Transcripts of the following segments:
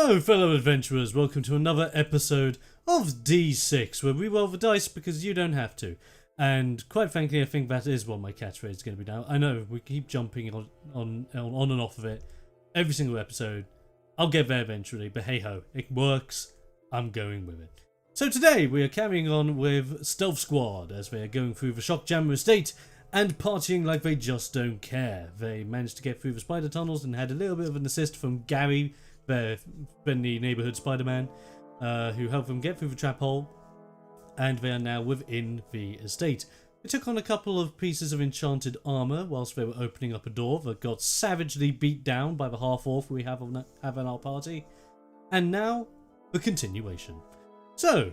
Hello fellow adventurers, welcome to another episode of D6 where we roll the dice because you don't have to. And quite frankly I think that is what my catchphrase is going to be now. I know, we keep jumping on and off of it every single episode. I'll get there eventually, but hey ho, it works, I'm going with it. So today we are carrying on with Stealth Squad as they are going through the Shockjammer estate and partying like they just don't care. They managed to get through the spider tunnels and had a little bit of an assist from Gary, their friendly neighbourhood Spider-Man, who helped them get through the trap hole, and they are now within the estate. They took on a couple of pieces of enchanted armour whilst they were opening up a door that got savagely beat down by the half-orc we have on our party. And now, the continuation. So,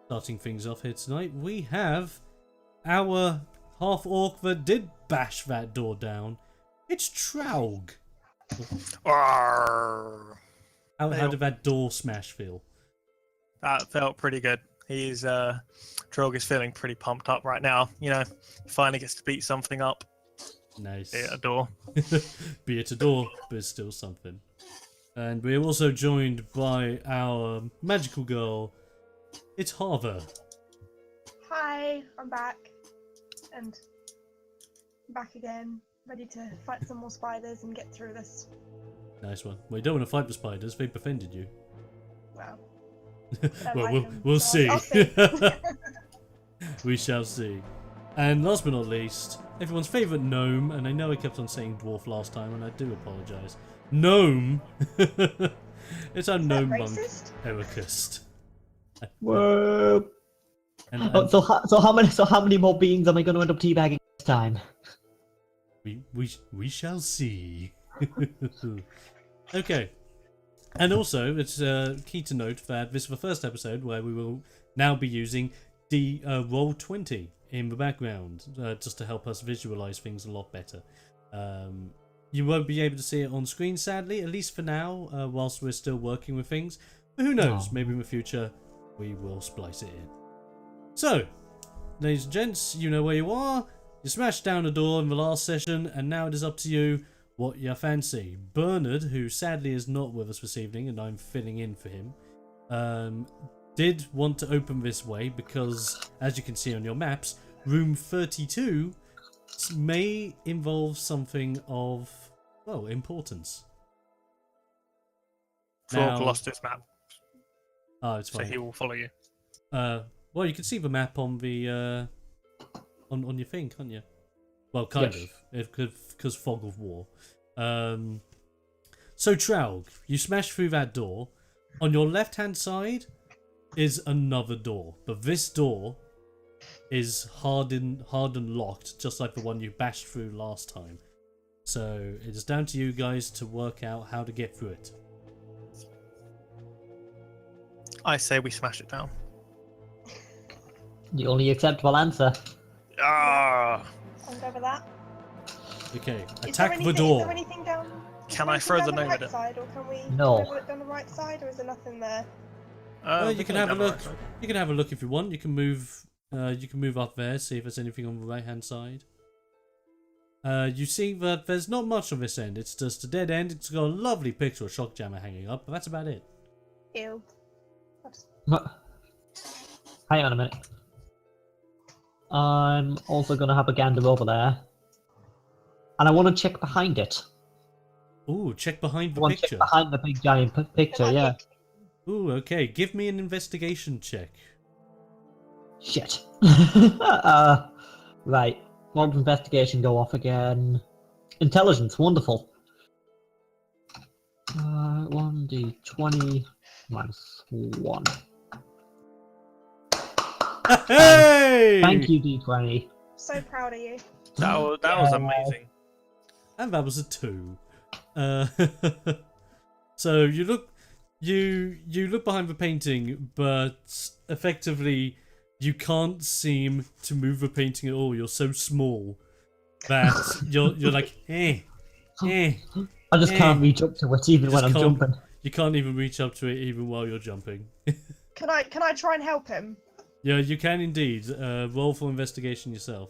starting things off here tonight, we have our half-orc that did bash that door down. It's Traug. How did that door smash feel? That felt pretty good. Trog is feeling pretty pumped up right now. You know, he finally gets to beat something up. Nice. Be it a door. Be it a door, but it's still something. And we're also joined by our magical girl. It's Harver. Hi, I'm back. And I'm back again, ready to fight some more spiders and get through this. Nice one. Well, you don't want to fight the spiders, they befriended you. Well, well, we'll see. I'll see. We shall see. And last but not least, everyone's favourite gnome, and I know I kept on saying dwarf last time, and I do apologise. Gnome! It's our gnome monk, Ericust. Whoa! So how many more beans am I going to end up teabagging this time? We shall see. Okay. And also, it's key to note that this is the first episode where we will now be using the Roll20 in the background, just to help us visualise things a lot better. You won't be able to see it on screen, sadly, at least for now, whilst we're still working with things. But who knows, maybe in the future we will splice it in. So, ladies and gents, you know where you are. You smashed down a door in the last session, and now it is up to you what you fancy. Bernard, who sadly is not with us this evening, and I'm filling in for him, did want to open this way because, as you can see on your maps, room 32 may involve something of, well, importance. Frog lost his map. Oh, it's fine. So he will follow you. Well, you can see the map on the on your thing, can't you? Well, kind of, because fog of war. So Traug, you smash through that door. On your left-hand side is another door, but this door is hard and locked, just like the one you bashed through last time. So it is down to you guys to work out how to get through it. I say we smash it down. The only acceptable answer. Ah! I'll go with that. Okay, Is attack there the door. Is there anything down? Can I throw the gnome at right it? side, or can we No. throw it on the right side, or is there nothing there? You can have a look. You can have a look if you want. You can move. You can move up there, see if there's anything on the right-hand side. You see that there's not much on this end. It's just a dead end. It's got a lovely picture of Shockjammer hanging up, but that's about it. Ew. Hang on a minute. I'm also going to have a gander over there. And I want to check behind it. Ooh, check behind the I want to picture. check behind the big giant picture, yeah. Ooh, okay. Give me an investigation check. Shit. Right. What investigation go off again? Intelligence, wonderful. 1d20 minus 1. Hey! Thank you, d20. So proud of you. That was amazing. And that was a 2. So you look behind the painting, but effectively you can't seem to move the painting at all. You're so small that you're like I just can't reach up to it even when I'm jumping. You can't even reach up to it even while you're jumping. Can I try and help him? Yeah, you can indeed. Roll for investigation yourself.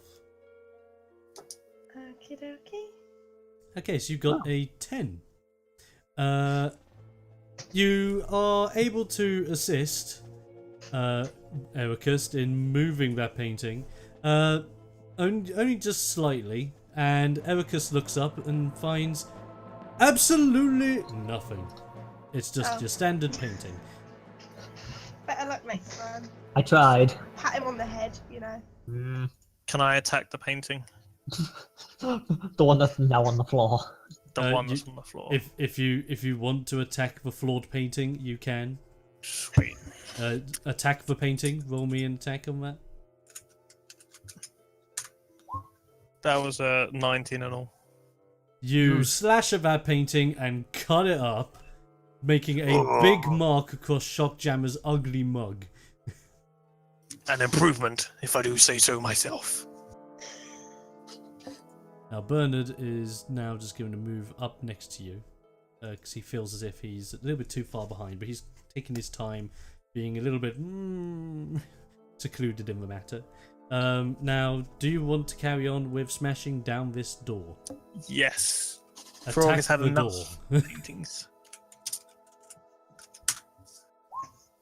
Okie dokie. Okay, so you've got a 10. You are able to assist Ericus in moving that painting, only just slightly, and Ericus looks up and finds absolutely nothing. It's just your standard painting. Better luck next time. I tried. Pat him on the head, you know. Can I attack the painting? The one that's now on the floor. The one that's on the floor. If you want to attack the flawed painting, you can. Sweet. Attack the painting. Roll me an attack on that. That was a 19 and all. You slash at that painting and cut it up, making a big mark across Shockjammer's ugly mug. An improvement, if I do say so myself. Now Bernard is now just going to move up next to you, because he feels as if he's a little bit too far behind, but he's taking his time, being a little bit secluded in the matter. Now, do you want to carry on with smashing down this door? Yes. Attack Frog has had the enough door. paintings.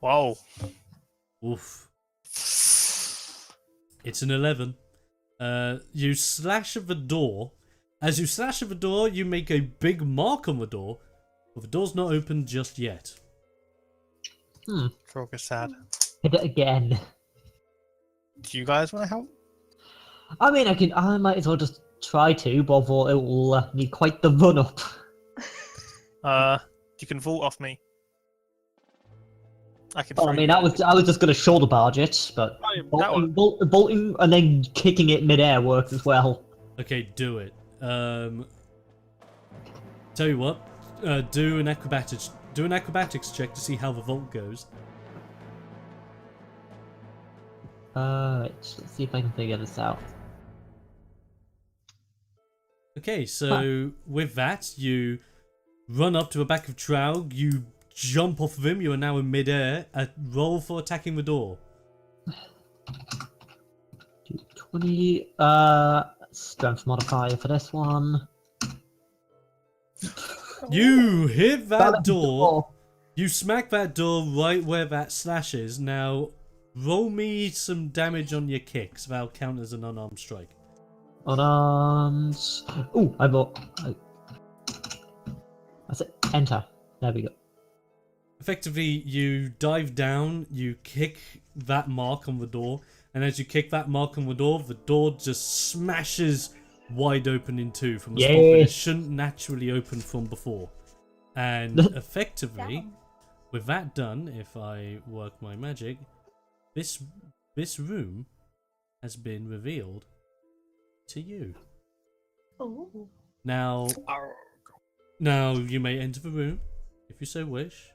Wow. Oof. It's an 11. You slash at the door. As you slash at the door, you make a big mark on the door, but the door's not open just yet. Frog is sad. Hit it again. Do you guys want to help? I mean, I might as well just try to, but it will need quite the run up. You can vault off me. I can. I mean, I was just gonna shoulder barge it, but bolting and then kicking it midair works as well. Okay, do it. Tell you what, do an acrobatics check to see how the vault goes. Let's see if I can figure this out. Okay, so with that, you run up to the back of Traug, you jump off of him, you are now in midair. Roll for attacking the door. 20, strength modifier for this one. You hit that door. You smack that door right where that slash is. Now, roll me some damage on your kicks. That'll count as an unarmed strike. Unarmed. Ooh, I said enter. There we go. Effectively, you dive down, you kick that mark on the door, and as you kick that mark on the door just smashes wide open in two from the spot that it shouldn't naturally open from before. And effectively, with that done, if I work my magic, this room has been revealed to you. Ooh. Now you may enter the room if you so wish.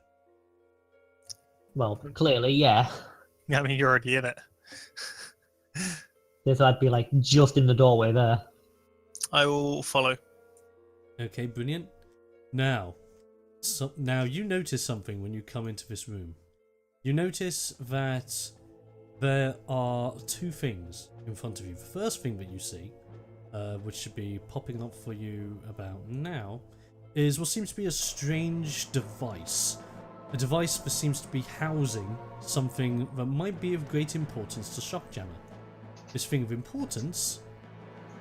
Well, clearly, yeah. Yeah, I mean, you're already in it. This I'd be like just in the doorway there. I will follow. Okay, brilliant. Now you notice something when you come into this room. You notice that there are two things in front of you. The first thing that you see, which should be popping up for you about now, is what seems to be a strange device. A device that seems to be housing something that might be of great importance to Shockjammer. This thing of importance,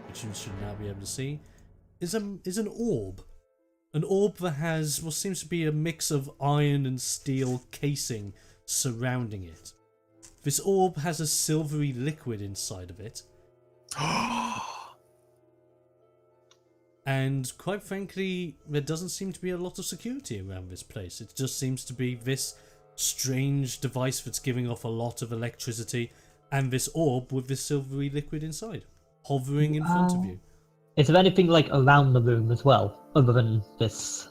which you should now be able to see, is an orb. An orb that has what seems to be a mix of iron and steel casing surrounding it. This orb has a silvery liquid inside of it. And quite frankly, there doesn't seem to be a lot of security around this place. It just seems to be this strange device that's giving off a lot of electricity, and this orb with this silvery liquid inside, hovering in front of you. Is there anything like around the room as well, other than this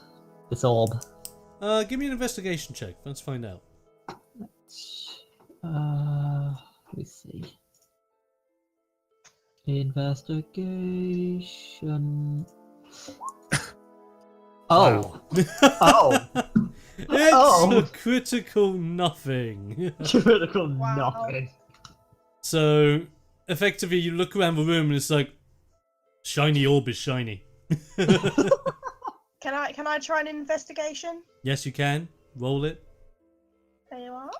orb? Give me an investigation check. Let's find out. Let me see. Investigation. Oh. Wow. Oh. It's a critical nothing. Critical Wow. nothing. So, effectively, you look around the room and it's like, shiny orb is shiny. Can I try an investigation? Yes, you can. roll it. There you are.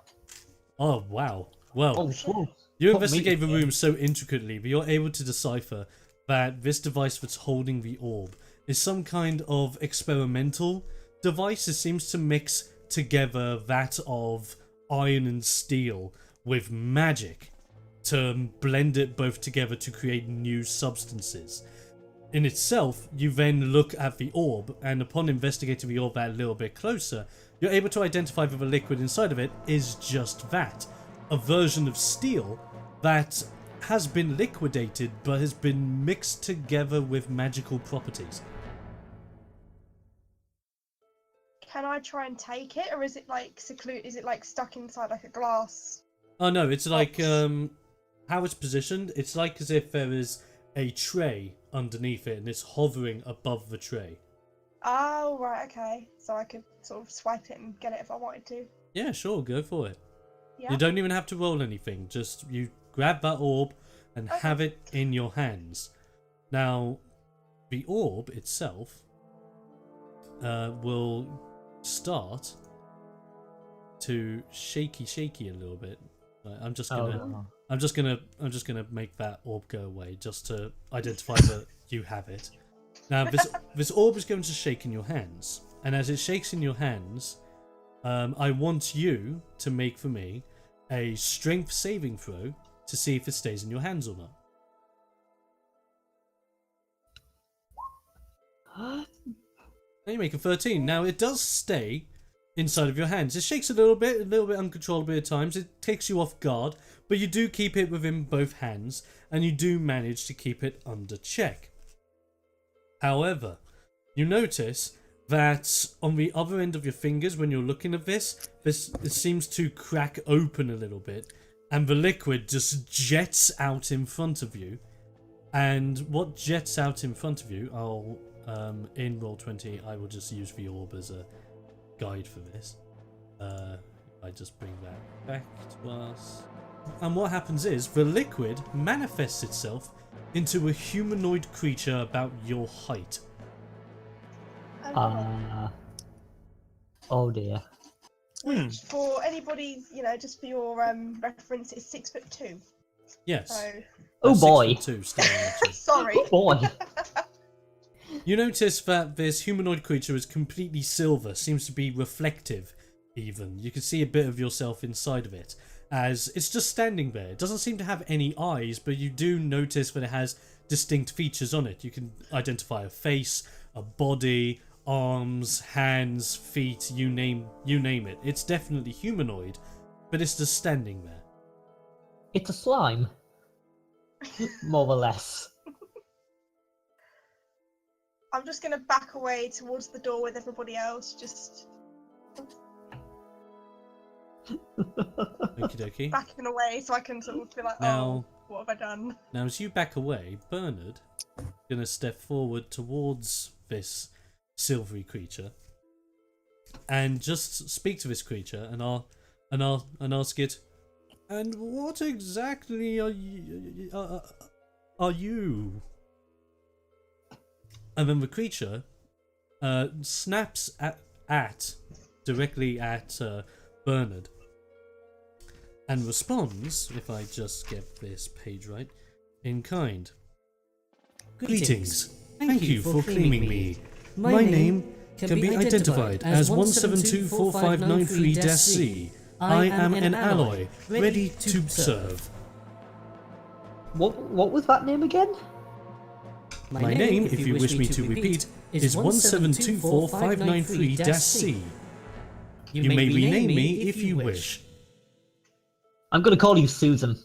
Oh, wow. Well, Oh, whoa. you Put me investigate the in. room so intricately, but you're able to decipher that this device that's holding the orb is some kind of experimental device. It seems to mix together that of iron and steel with magic to blend it both together to create new substances. In itself, you then look at the orb, and upon investigating the orb that a little bit closer, you're able to identify that the liquid inside of it is just that. A version of steel that has been liquidated but has been mixed together with magical properties. Can I try and take it, or is it like Is it like stuck inside like a glass? Oh no, it's like Box. how it's positioned. It's like as if there is a tray underneath it and it's hovering above the tray. Oh right, okay. So I could sort of swipe it and get it if I wanted to. Yeah, sure, go for it. Yeah. You don't even have to roll anything. Just you grab that orb and Okay. have it in your hands. Now, the orb itself will start to shaky a little bit. I'm just gonna make that orb go away just to identify that you have it. Now this orb is going to shake in your hands, and as it shakes in your hands, I want you to make for me a strength saving throw to see if it stays in your hands or not. And you make a 13. Now it does stay inside of your hands. It shakes a little bit uncontrollably at times. It takes you off guard, but you do keep it within both hands, and you do manage to keep it under check. However, you notice that on the other end of your fingers, when you're looking at this, it seems to crack open a little bit, and the liquid just jets out in front of you. And what jets out in front of you, in Roll20, I will just use the orb as a guide for this. I just bring that back to us. And what happens is, the liquid manifests itself into a humanoid creature about your height. Oh dear. Which, for anybody, just for your reference, is 6'2". Yes. So, Oh boy. 6'2" still, actually. sorry. Oh boy. You notice that this humanoid creature is completely silver, seems to be reflective even. You can see a bit of yourself inside of it, as it's just standing there. It doesn't seem to have any eyes, but you do notice that it has distinct features on it. You can identify a face, a body, arms, hands, feet, you name it. It's definitely humanoid, but it's just standing there. It's a slime. More or less. I'm just gonna back away towards the door with everybody else, just Okie dokie. backing away so I can sort of be like, Now- oh, what have I done? Now, as you back away, Bernard gonna step forward towards this silvery creature and just speak to this creature, and I'll ask it. And what exactly are you? And then the creature snaps directly at Bernard and responds, if I just get this page right, in kind. Greetings. Thank you for claiming me. My name can be identified as 1724593-C. I am an alloy, ready to serve. What was that name again? My name, if you wish me to repeat, is 1724593-C. You may rename me if you wish. I'm gonna call you Susan.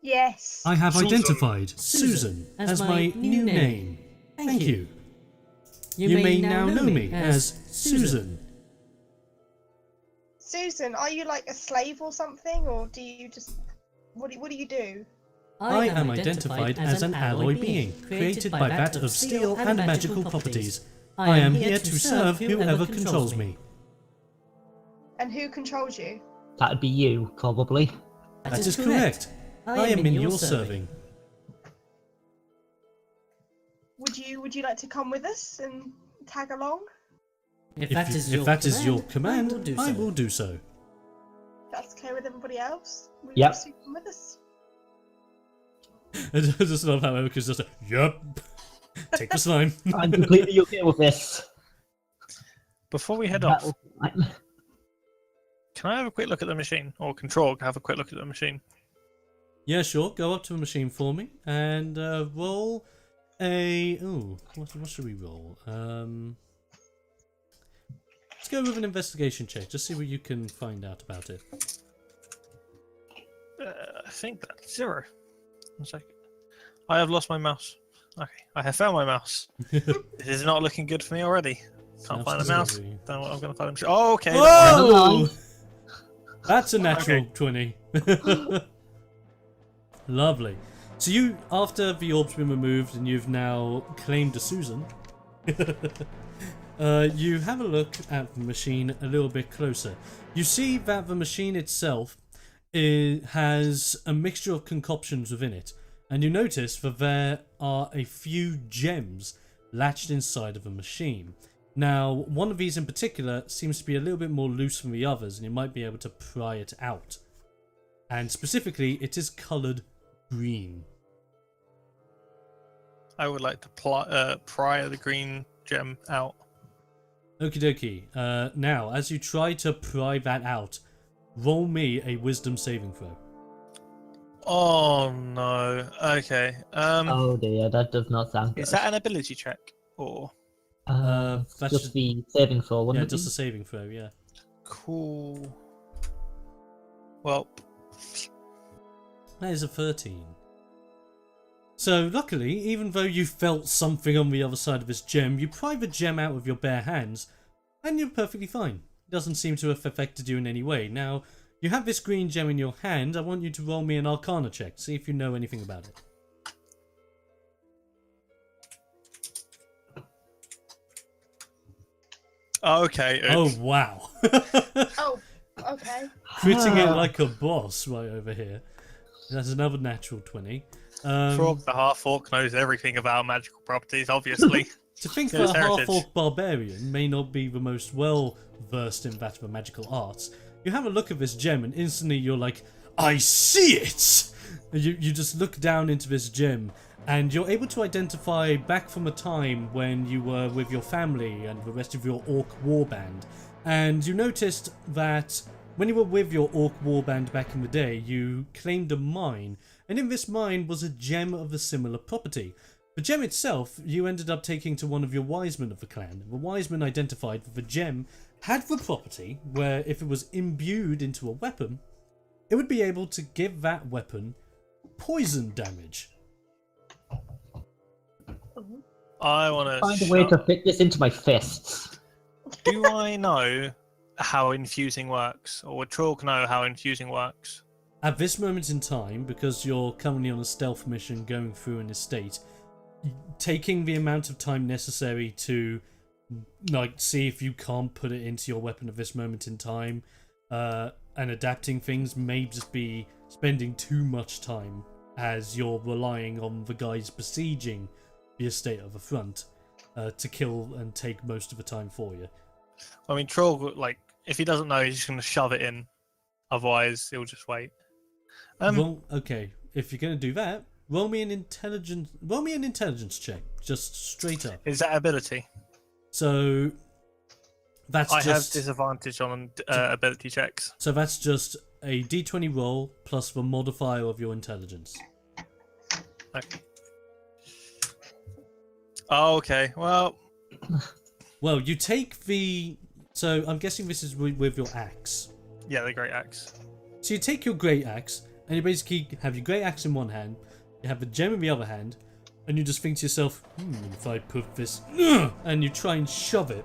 Yes. I have identified Susan as my new name. Thank you. You may now know me as Susan. Susan, are you like a slave or something, or do you just what do you do? I am identified as an alloy being, created by that of steel and magical properties. I am here to serve whoever controls me. And who controls you? That'd be you, probably. That is correct. I am in your serving. Would you like to come with us and tag along? If that is your command, I will do so. That's okay with everybody else. We Yep. just come with us. I just love how Erica's just like, yep. Take the slime. I'm completely okay with this. Before we head That off, will be fine. can I have a quick look at the machine? Or Control, have a quick look at the machine? Yeah, sure. Go up to the machine for me and roll a. Ooh, what should we roll? Let's go with an investigation check. Just see what you can find out about it. I think that's 0. 1 second. I have lost my mouse. Okay, I have found my mouse. This is not looking good for me already. Can't find a mouse. Don't know what I'm gonna find. Oh, okay. Whoa! That's a natural Okay. 20. Lovely. So you, after the orb's been removed and you've now claimed a Susan, you have a look at the machine a little bit closer. You see that the machine itself has a mixture of concoctions within it, and you notice that there are a few gems latched inside of the machine. Now, one of these in particular seems to be a little bit more loose than the others, and you might be able to pry it out. And specifically, it is coloured green. I would like to pry the green gem out. Okie dokie. Now, as you try to pry that out, roll me a wisdom saving throw. Oh no. Okay. Oh dear, that does not sound good. Is that an ability check or? That's just the saving throw, Yeah, wouldn't it? just a saving throw, yeah. Cool. Well, That is a 13. So, luckily, even though you felt something on the other side of this gem, you pry the gem out with your bare hands, and you're perfectly fine. It doesn't seem to have affected you in any way. Now, you have this green gem in your hand. I want you to roll me an Arcana check, see if you know anything about it. okay. Oh, Oops. wow. Oh, okay. Critting it like a boss right over here. That's another natural 20. Frog the half-orc knows everything about magical properties, obviously. To think It's that a heritage. half-orc barbarian may not be the most well-versed in that of the magical arts, you have a look at this gem and instantly you're like, I see it! And you just look down into this gem and you're able to identify back from a time when you were with your family and the rest of your orc warband. And you noticed that when you were with your orc warband back in the day, you claimed a mine, and in this mine was a gem of a similar property. The gem itself, you ended up taking to one of your wise men of the clan. The wise men identified that the gem had the property where if it was imbued into a weapon, it would be able to give that weapon poison damage. I want to Find a way to fit this into my fists. Do I know how infusing works? Or would Trog know how infusing works? At this moment in time, because you're currently on a stealth mission going through an estate, taking the amount of time necessary to see if you can't put it into your weapon at this moment in time, and adapting things may just be spending too much time as you're relying on the guys besieging the estate of the front to kill and take most of the time for you. I mean, Trog, if he doesn't know, he's just going to shove it in. Otherwise, he'll just wait. Well, okay, if you're going to do that, roll me an intelligence check, just straight up. Is that ability? So that's I have just disadvantage on ability checks. so that's just a d20 roll plus the modifier of your intelligence. Okay. Oh, okay. Well, Well, you take the. So I'm guessing this is with your axe. yeah, the great axe. So you take your great axe, and you basically have your great axe in one hand, you have the gem in the other hand, and you just think to yourself, if I put this, and you try and shove it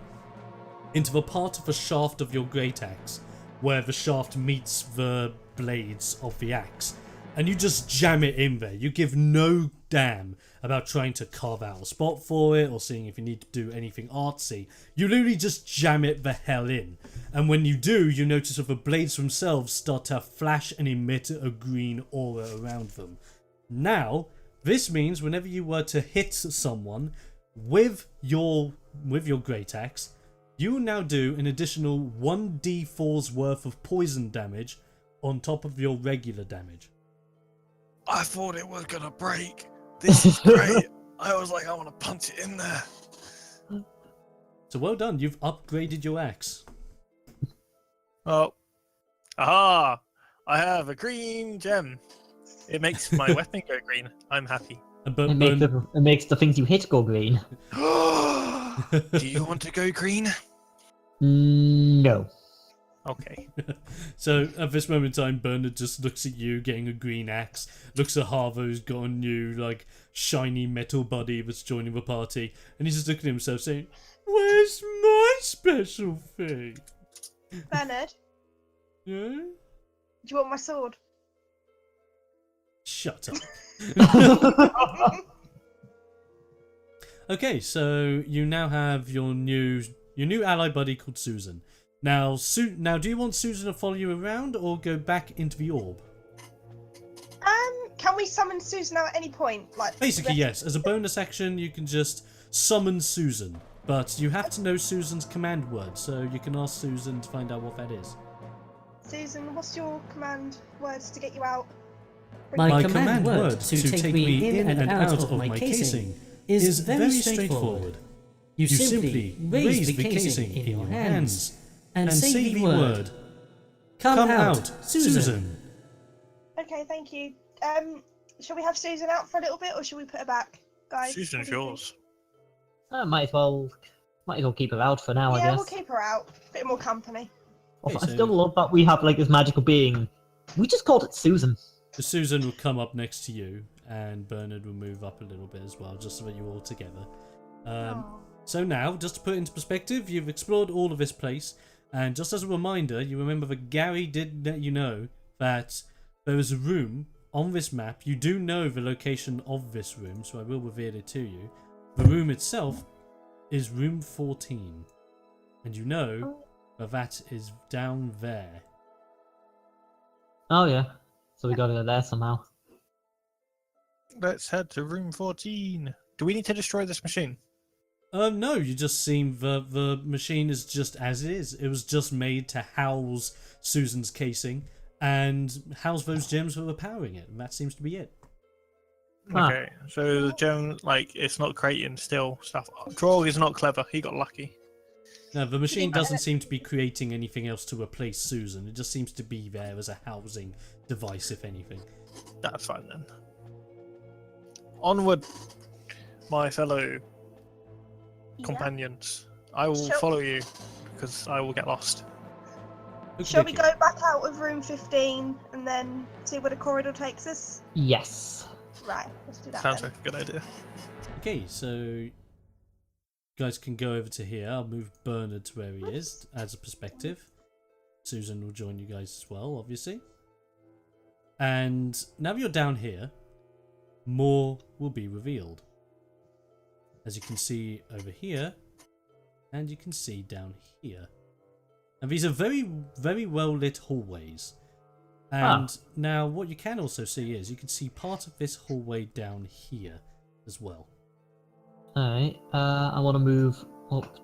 into the part of the shaft of your great axe, where the shaft meets the blades of the axe, and you just jam it in there. You give no damn about trying to carve out a spot for it or seeing if you need to do anything artsy. You literally just jam it the hell in. And when you do, you notice that the blades themselves start to flash and emit a green aura around them. Now, this means whenever you were to hit someone with your great axe, you will now do an additional 1d4's worth of poison damage on top of your regular damage. I thought it was gonna break. This is great. I was like, I want to punch it in there. So well done, you've upgraded your axe. Oh. Aha! I have a green gem. It makes my weapon go green. I'm happy. But, It makes the things you hit go green. Do you want to go green? No. Okay. So at this moment in time, Bernard just looks at you getting a green axe, looks at Harvo who's got a new like shiny metal body that's joining the party, and he's just looking at himself saying, "Where's my special thing?" Bernard, Yeah? do you want my sword? Shut up. Okay, so you now have your new ally buddy called Susan. Now, do you want Susan to follow you around or go back into the orb? Can we summon Susan at any point? Like Basically, yes. As a bonus action, you can just summon Susan, but you have to know Susan's command word, so you can ask Susan to find out what that is. Susan, what's your command words to get you out? My command word to take me in and out of my casing is very straightforward. You simply raise the casing in your hands and say the word, "Come out, Susan." Okay, thank you. Shall we have Susan out for a little bit, or should we put her back, guys? Susan's What do you think? yours. Might as well keep her out for now, I Yeah, guess. we'll keep her out. Bit more company. Okay, I still love that we have like this magical being. We just called it Susan. So Susan will come up next to you, and Bernard will move up a little bit as well, just so that you're all together. Oh. So now, just to put it into perspective, you've explored all of this place, and just as a reminder, you remember that Gary did let you know that there is a room on this map. You do know the location of this room, so I will reveal it to you. The room itself is room 14, and you know that is down there. Oh yeah. So we gotta go there somehow. Let's head to room 14. Do we need to destroy this machine? No, you just seem the machine is just as it is. It was just made to house Susan's casing and house those gems that were powering it, and that seems to be it. Okay, so the gem, like, it's not creating still stuff. Drog is not clever. He got lucky. No, the machine doesn't seem to be creating anything else to replace Susan. It just seems to be there as a housing device, if anything. That's fine then. Onward, my fellow companions. I will follow you because I will get lost. Shall we go back out of room 15 and then see where the corridor takes us? Yes. Right, let's do that. Sounds then. like a good idea. Okay, so you guys can go over to here. I'll move Bernard to where he is as a perspective. Susan will join you guys as well, obviously. And now you're down here, more will be revealed. As you can see over here, and you can see down here. And these are very, very well lit hallways. And now what you can also see is you can see part of this hallway down here as well. Alright, I want to move up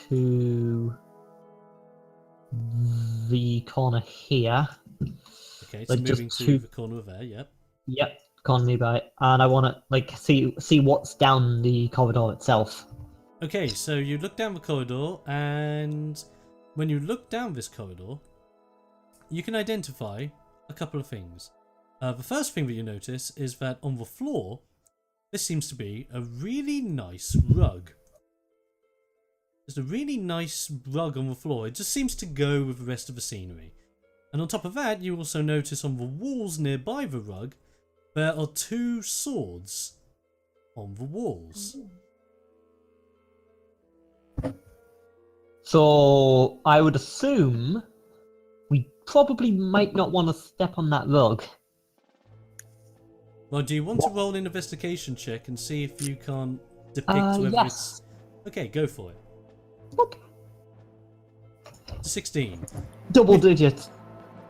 to the corner here. Okay, so Like, moving just to the corner there, yep. Yep, corner nearby, and I want to like see what's down the corridor itself. Okay, so you look down the corridor, and when you look down this corridor, you can identify a couple of things. The first thing that you notice is that on the floor, this seems to be a really nice rug. There's a really nice rug on the floor. It just seems to go with the rest of the scenery. And on top of that, you also notice on the walls nearby the rug, there are two swords on the walls. So I would assume we probably might not want to step on that rug. Well, do you want to roll an investigation check and see if you can't depict whether yes. it's... Okay, go for it. Okay. 16. Double digits.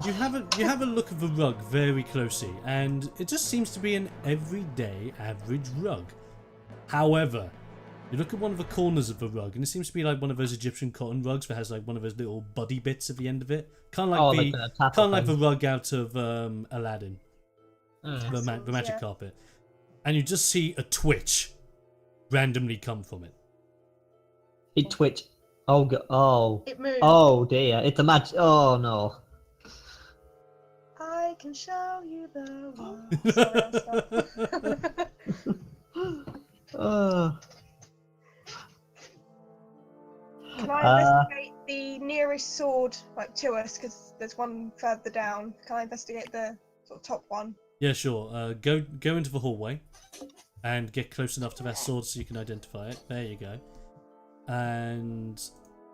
You have a look at the rug very closely, and it just seems to be an everyday average rug. However, You look at one of the corners of the rug, and it seems to be like one of those Egyptian cotton rugs that has like one of those little buddy bits at the end of it, kind of like the rug out of Aladdin, the magic carpet. And you just see a twitch randomly come from it. It twitched. Oh, oh. It moved. Oh dear, it's a magic. Oh no. I can show you the world. Can I investigate the nearest sword, like, to us? Because there's one further down. Can I investigate the sort of top one? Yeah, sure. Go into the hallway and get close enough to that sword so you can identify it. There you go. And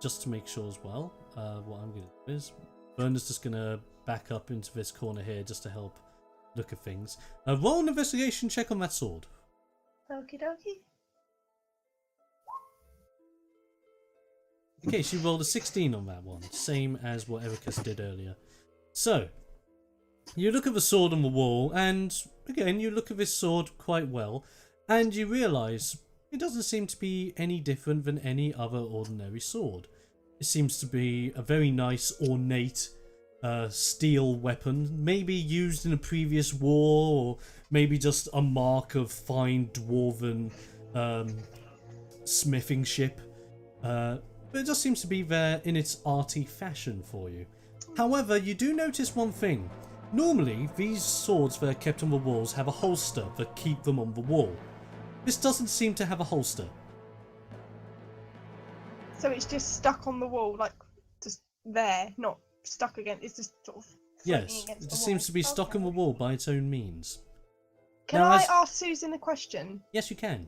just to make sure as well, what I'm going to do is Verna's just going to back up into this corner here just to help look at things. Roll an investigation check on that sword. Okie dokie. Okay, she rolled a 16 on that one, same as what Ericus did earlier. So, you look at the sword on the wall, and again, you look at this sword quite well, and you realise it doesn't seem to be any different than any other ordinary sword. It seems to be a very nice, ornate steel weapon, maybe used in a previous war, or maybe just a mark of fine dwarven smithing ship. But it just seems to be there in its arty fashion for you. However, you do notice one thing. Normally, these swords that are kept on the walls have a holster that keep them on the wall. This doesn't seem to have a holster. So it's just stuck on the wall, like, just there, not stuck against, it's just sort of yes, against it the just wall. seems to be stuck on the wall by its own means. Can now, I ask Susan a question? Yes, you can.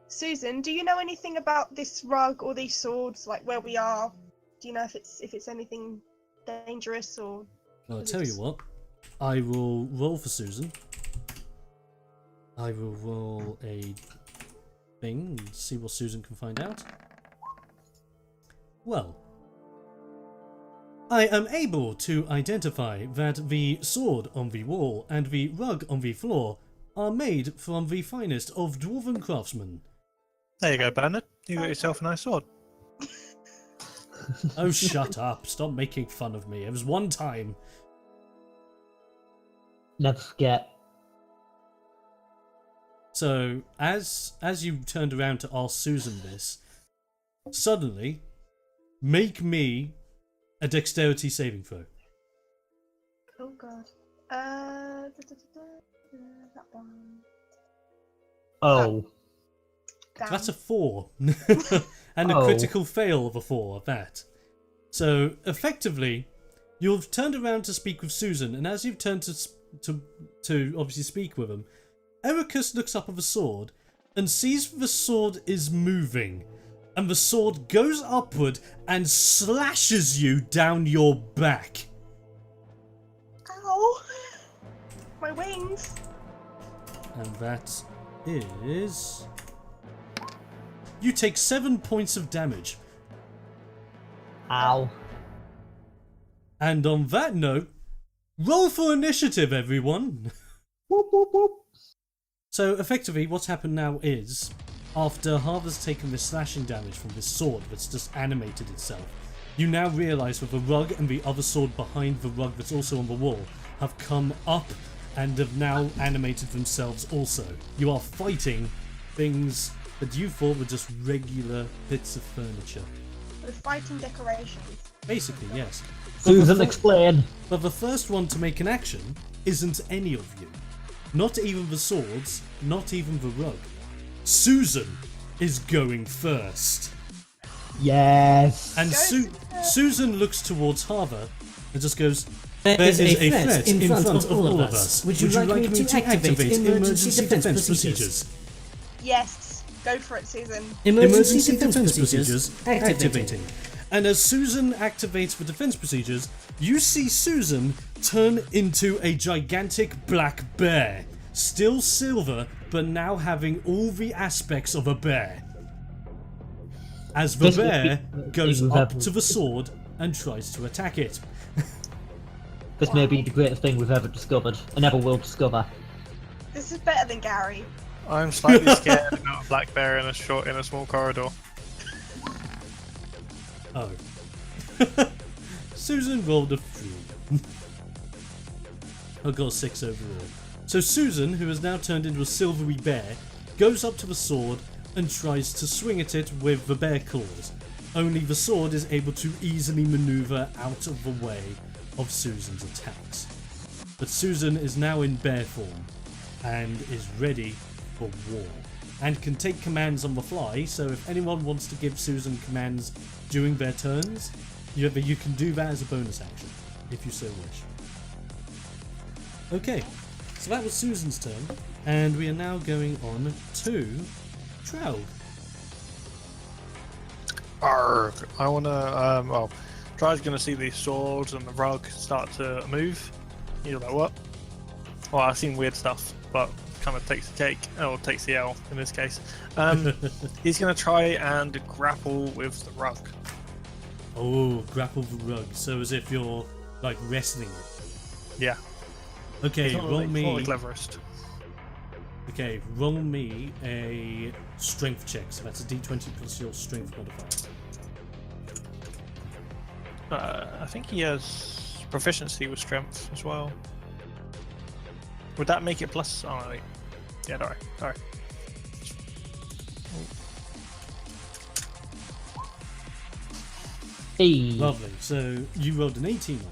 Susan, do you know anything about this rug or these swords, like where we are? Do you know if it's anything dangerous or? Well, I'll tell you what. I will roll for Susan. I will roll a thing and see what Susan can find out. Well, I am able to identify that the sword on the wall and the rug on the floor are made from the finest of dwarven craftsmen. There you go, Bernard. You got yourself a nice sword. Oh, shut up. Stop making fun of me. It was one time. Never forget. So, as you turned around to ask Susan this, suddenly, make me a dexterity saving throw. Oh god. That one. Oh. Damn. That's a 4. And a critical fail of a 4 at that. So, effectively, you've turned around to speak with Susan, and as you've turned to obviously speak with him, Ericus looks up at the sword and sees the sword is moving, and the sword goes upward and slashes you down your back. Ow! My wings! And that is... You take 7 points of damage. Ow. And on that note, roll for initiative, everyone! Whoop, whoop, whoop. So, effectively, what's happened now is, after Harvard's taken this slashing damage from this sword that's just animated itself, you now realise that the rug and the other sword behind the rug that's also on the wall have come up and have now animated themselves also. You are fighting things that you thought were just regular bits of furniture. We're fighting decorations. Basically, yes. Susan, explain. But the first one to make an action isn't any of you. Not even the swords, not even the rug. Susan is going first. Yes. And Susan looks towards Harver and just goes, There is a threat in front of all of us. Would you like me to activate emergency defense procedures? Yes, go for it, Susan. Emergency defense procedures activating. And as Susan activates the defense procedures, you see Susan turn into a gigantic black bear. Still silver, but now having all the aspects of a bear. As the bear goes up to the sword and tries to attack it. This may be the greatest thing we've ever discovered, and ever will discover. This is better than Gary. I'm slightly scared about a black bear in a small corridor. Oh. Susan rolled a 3. I got a 6 overall. So Susan, who has now turned into a silvery bear, goes up to the sword and tries to swing at it with the bear claws. Only the sword is able to easily maneuver out of the way of Susan's attacks. But Susan is now in bear form and is ready for war and can take commands on the fly, so if anyone wants to give Susan commands during their turns, you can do that as a bonus action if you so wish. Okay, so that was Susan's turn, and we are now going on to Traug. Arrgh. I wanna well, Try's gonna see these swords and the rug start to move. You're like, what? Well, I've seen weird stuff, but kind of takes the cake, or takes the L in this case. He's gonna try and grapple with the rug. Oh, grapple the rug, so as if you're like wrestling it. Yeah. Okay, roll me. Not the cleverest. Okay, roll me a strength check, so that's a d20 plus your strength modifier. I think he has proficiency with strength as well. Would that make it plus? Oh no, wait. Yeah, alright. Hey. Lovely, so you rolled an 18 on it.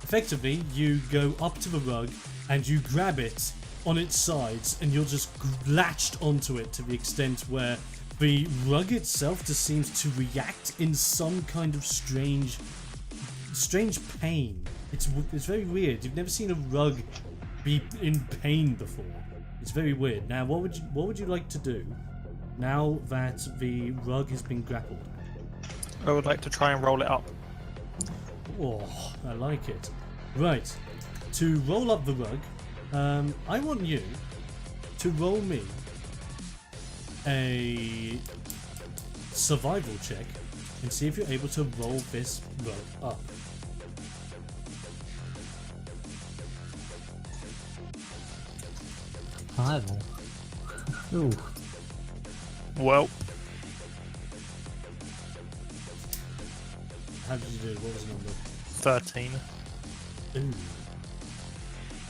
Effectively, you go up to the rug and you grab it on its sides and you're just latched onto it to the extent where the rug itself just seems to react in some kind of strange pain. It's very weird. You've never seen a rug be in pain before. It's very weird. Now, what would you like to do now that the rug has been grappled? I would like to try and roll it up. Oh, I like it. Right, to roll up the rug, I want you to roll me a survival check and see if you're able to roll this rug up. Survival. Ooh. Well, How did you do? What was the number? 13. Ooh.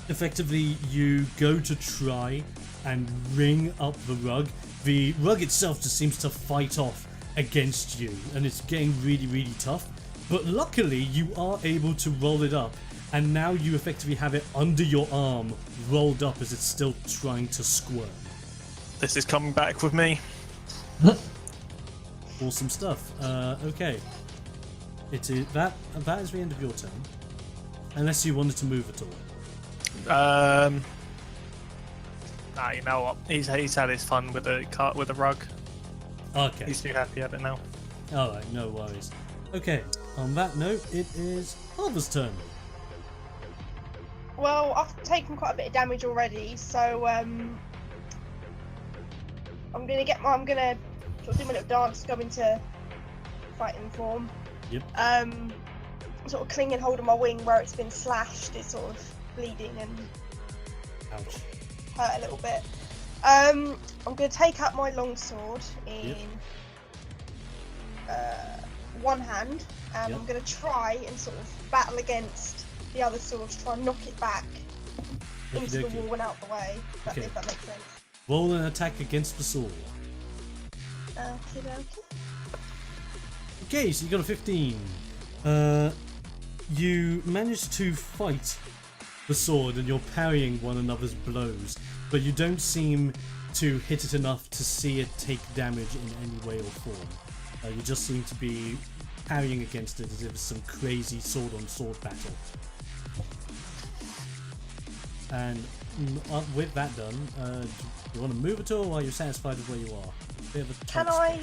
Effectively, you go to try and ring up the rug. The rug itself just seems to fight off against you, and it's getting really, really tough. But luckily, you are able to roll it up, and now you effectively have it under your arm, rolled up as it's still trying to squirm. This is coming back with me. Awesome stuff. Okay. It is that is the end of your turn. Unless you wanted to move at all. You know what? He's had his fun with the rug. Okay. He's too happy at it now. Alright, no worries. Okay, on that note, it is Harvard's turn. Well, I've taken quite a bit of damage already, so I'm gonna sort of do my little dance, go into fighting form. Yep. Sort of clinging hold of my wing where it's been slashed. It's sort of bleeding and Ouch. hurt a little bit. I'm gonna take out my longsword in one hand, and I'm gonna try and sort of battle against the other sword to try and knock it back into the wall and out the way. If that makes sense. Roll an attack against the sword. Okay, so you got a 15. You managed to fight the sword and you're parrying one another's blows, but you don't seem to hit it enough to see it take damage in any way or form. You just seem to be parrying against it as if it's some crazy sword-on-sword battle. And with that done, do you want to move at all, or are you satisfied with where you are? Bit of a tight spot.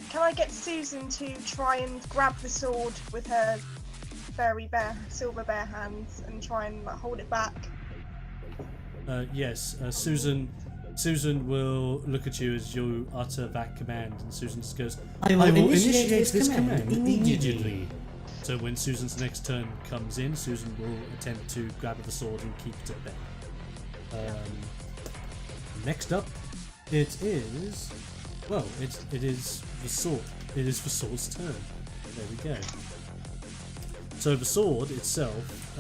Can I get Susan to try and grab the sword with her silver bare hands and try and hold it back? Yes, Susan will look at you as you utter that command, and Susan just goes, I will initiate this command immediately. So when Susan's next turn comes in, Susan will attempt to grab the sword and keep it at bay. Next up, it is... Well, it is the sword. It is the sword's turn. There we go. So the sword itself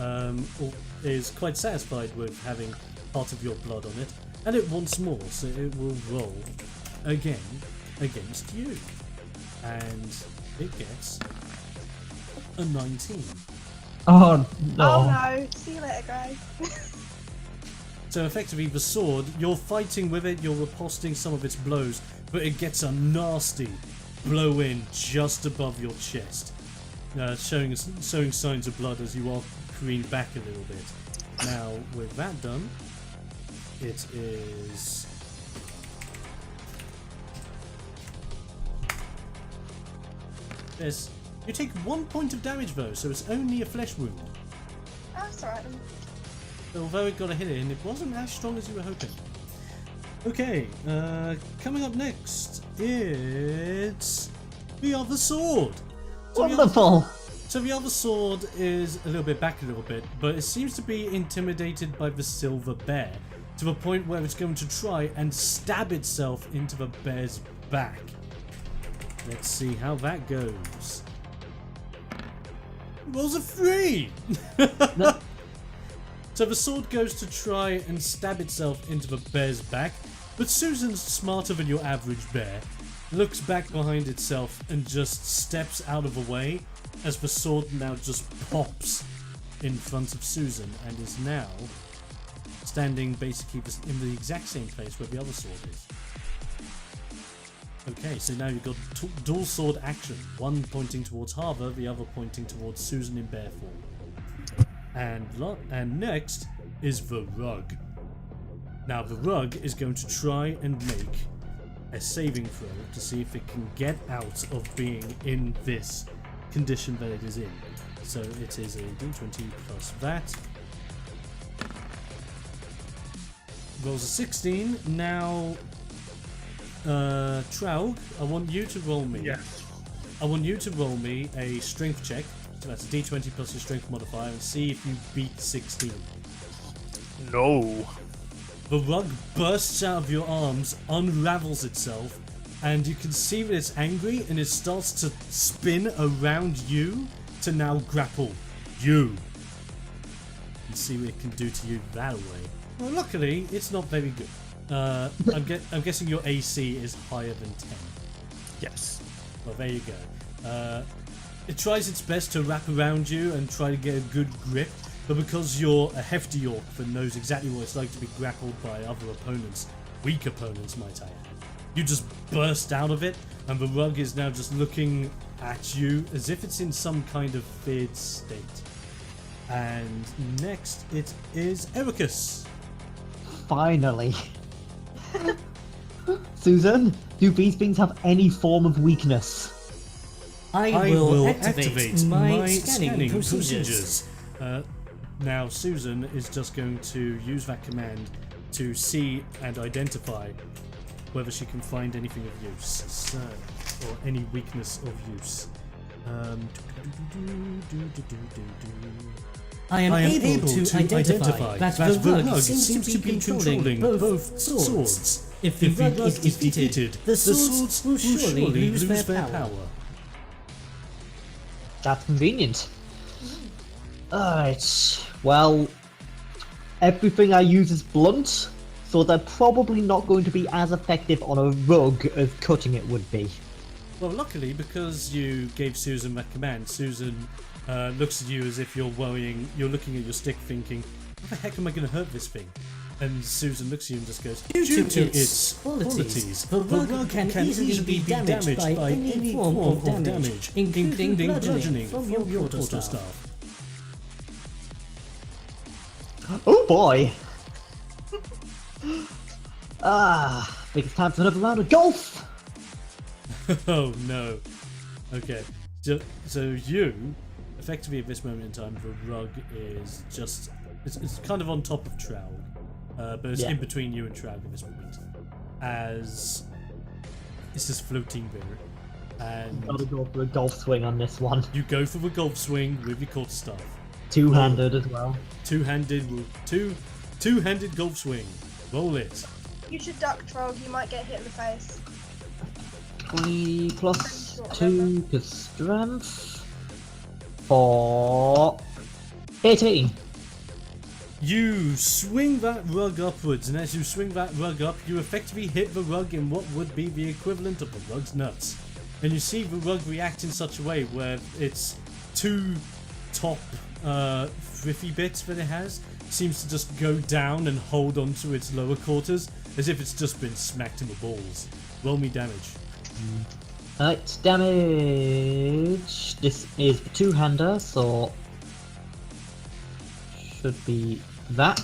is quite satisfied with having part of your blood on it, and it wants more, so it will roll again against you. And it gets a 19. Oh no. Oh no. See you later, guys. So effectively the sword, you're fighting with it, you're riposting some of its blows, but it gets a nasty blow in just above your chest, showing signs of blood as you are careened back a little bit. Now with that done, it is... You take 1 point of damage though, so it's only a flesh wound. Oh, that's alright then. Although it got a hit in, it wasn't as strong as you were hoping. Okay, coming up next, it's the other sword. Wonderful. So the other sword is a little bit back a little bit, but it seems to be intimidated by the silver bear, to the point where it's going to try and stab itself into the bear's back. Let's see how that goes. Rolls a 3! No. So the sword goes to try and stab itself into the bear's back, but Susan's smarter than your average bear, looks back behind itself and just steps out of the way as the sword now just pops in front of Susan and is now standing basically in the exact same place where the other sword is. Okay, so now you've got dual sword action, one pointing towards Harbour, the other pointing towards Susan in bear form. And next is the rug. Now the rug is going to try and make a saving throw to see if it can get out of being in this condition that it is in. So it is a d20 plus that. Rolls a 16. Now, Traug, I want you to roll me. Yes. I want you to roll me a strength check. So that's a d20 plus your strength modifier, and see if you beat 16. No. The rug bursts out of your arms, unravels itself, and you can see that it's angry and it starts to spin around you to now grapple you. And see what it can do to you that way. Well, luckily, it's not very good. I'm guessing your AC is higher than 10. Yes. Well, there you go. It tries its best to wrap around you and try to get a good grip, but because you're a hefty orc that knows exactly what it's like to be grappled by other opponents, weak opponents might I add, you just burst out of it, and the rug is now just looking at you as if it's in some kind of feared state. And next it is Ericus. Finally. Susan, do these things have any form of weakness? I will activate my scanning procedures. Now Susan is just going to use that command to see and identify whether she can find anything of use, so, or any weakness of use. I am able to identify that the rug seems to be controlling both swords. If the rug is defeated, the swords will surely lose their power. That's convenient. Alright, well, everything I use is blunt, so they're probably not going to be as effective on a rug as cutting it would be. Well, luckily, because you gave Susan that command, Susan looks at you as if you're worrying, you're looking at your stick thinking, how the heck am I going to hurt this thing? And Susan looks at you and just goes, due to its qualities, the rug can easily be damaged by any form of damage, including bludgeoning from your quarterstaff. Oh boy! I think it's time for another round of golf! Oh no. Okay, so you, effectively at this moment in time, the rug is just, it's kind of on top of Traug, but it's in between you and Traug at this point, as it's just floating there. And Gotta go for a golf swing on this one. you go for the golf swing with your quarterstaff. Two-handed as well. Two-handed golf swing. Roll it. You should duck, Trog. You might get hit in the face. 20 plus 2 to strength for 18. You swing that rug upwards, and as you swing that rug up, you effectively hit the rug in what would be the equivalent of the rug's nuts. And you see the rug react in such a way where its two top thrifty bits that it has seems to just go down and hold onto its lower quarters as if it's just been smacked in the balls. Roll me damage. Alright, damage. This is the two-hander, so should be that.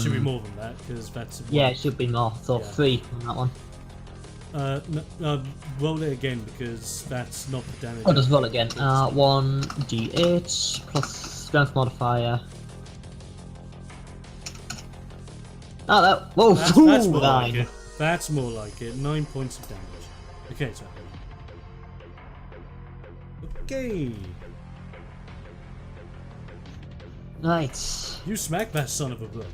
Should be more than that because that's yeah, it should be more. So yeah. 3 on that one. No, roll it again because that's not the damage. I'll just roll again. 1d8 plus strength modifier. Oh, that. Whoa, that's more like it. That's more like it. 9 points of damage. Okay, so. Okay. Right. You smack that son of a bug.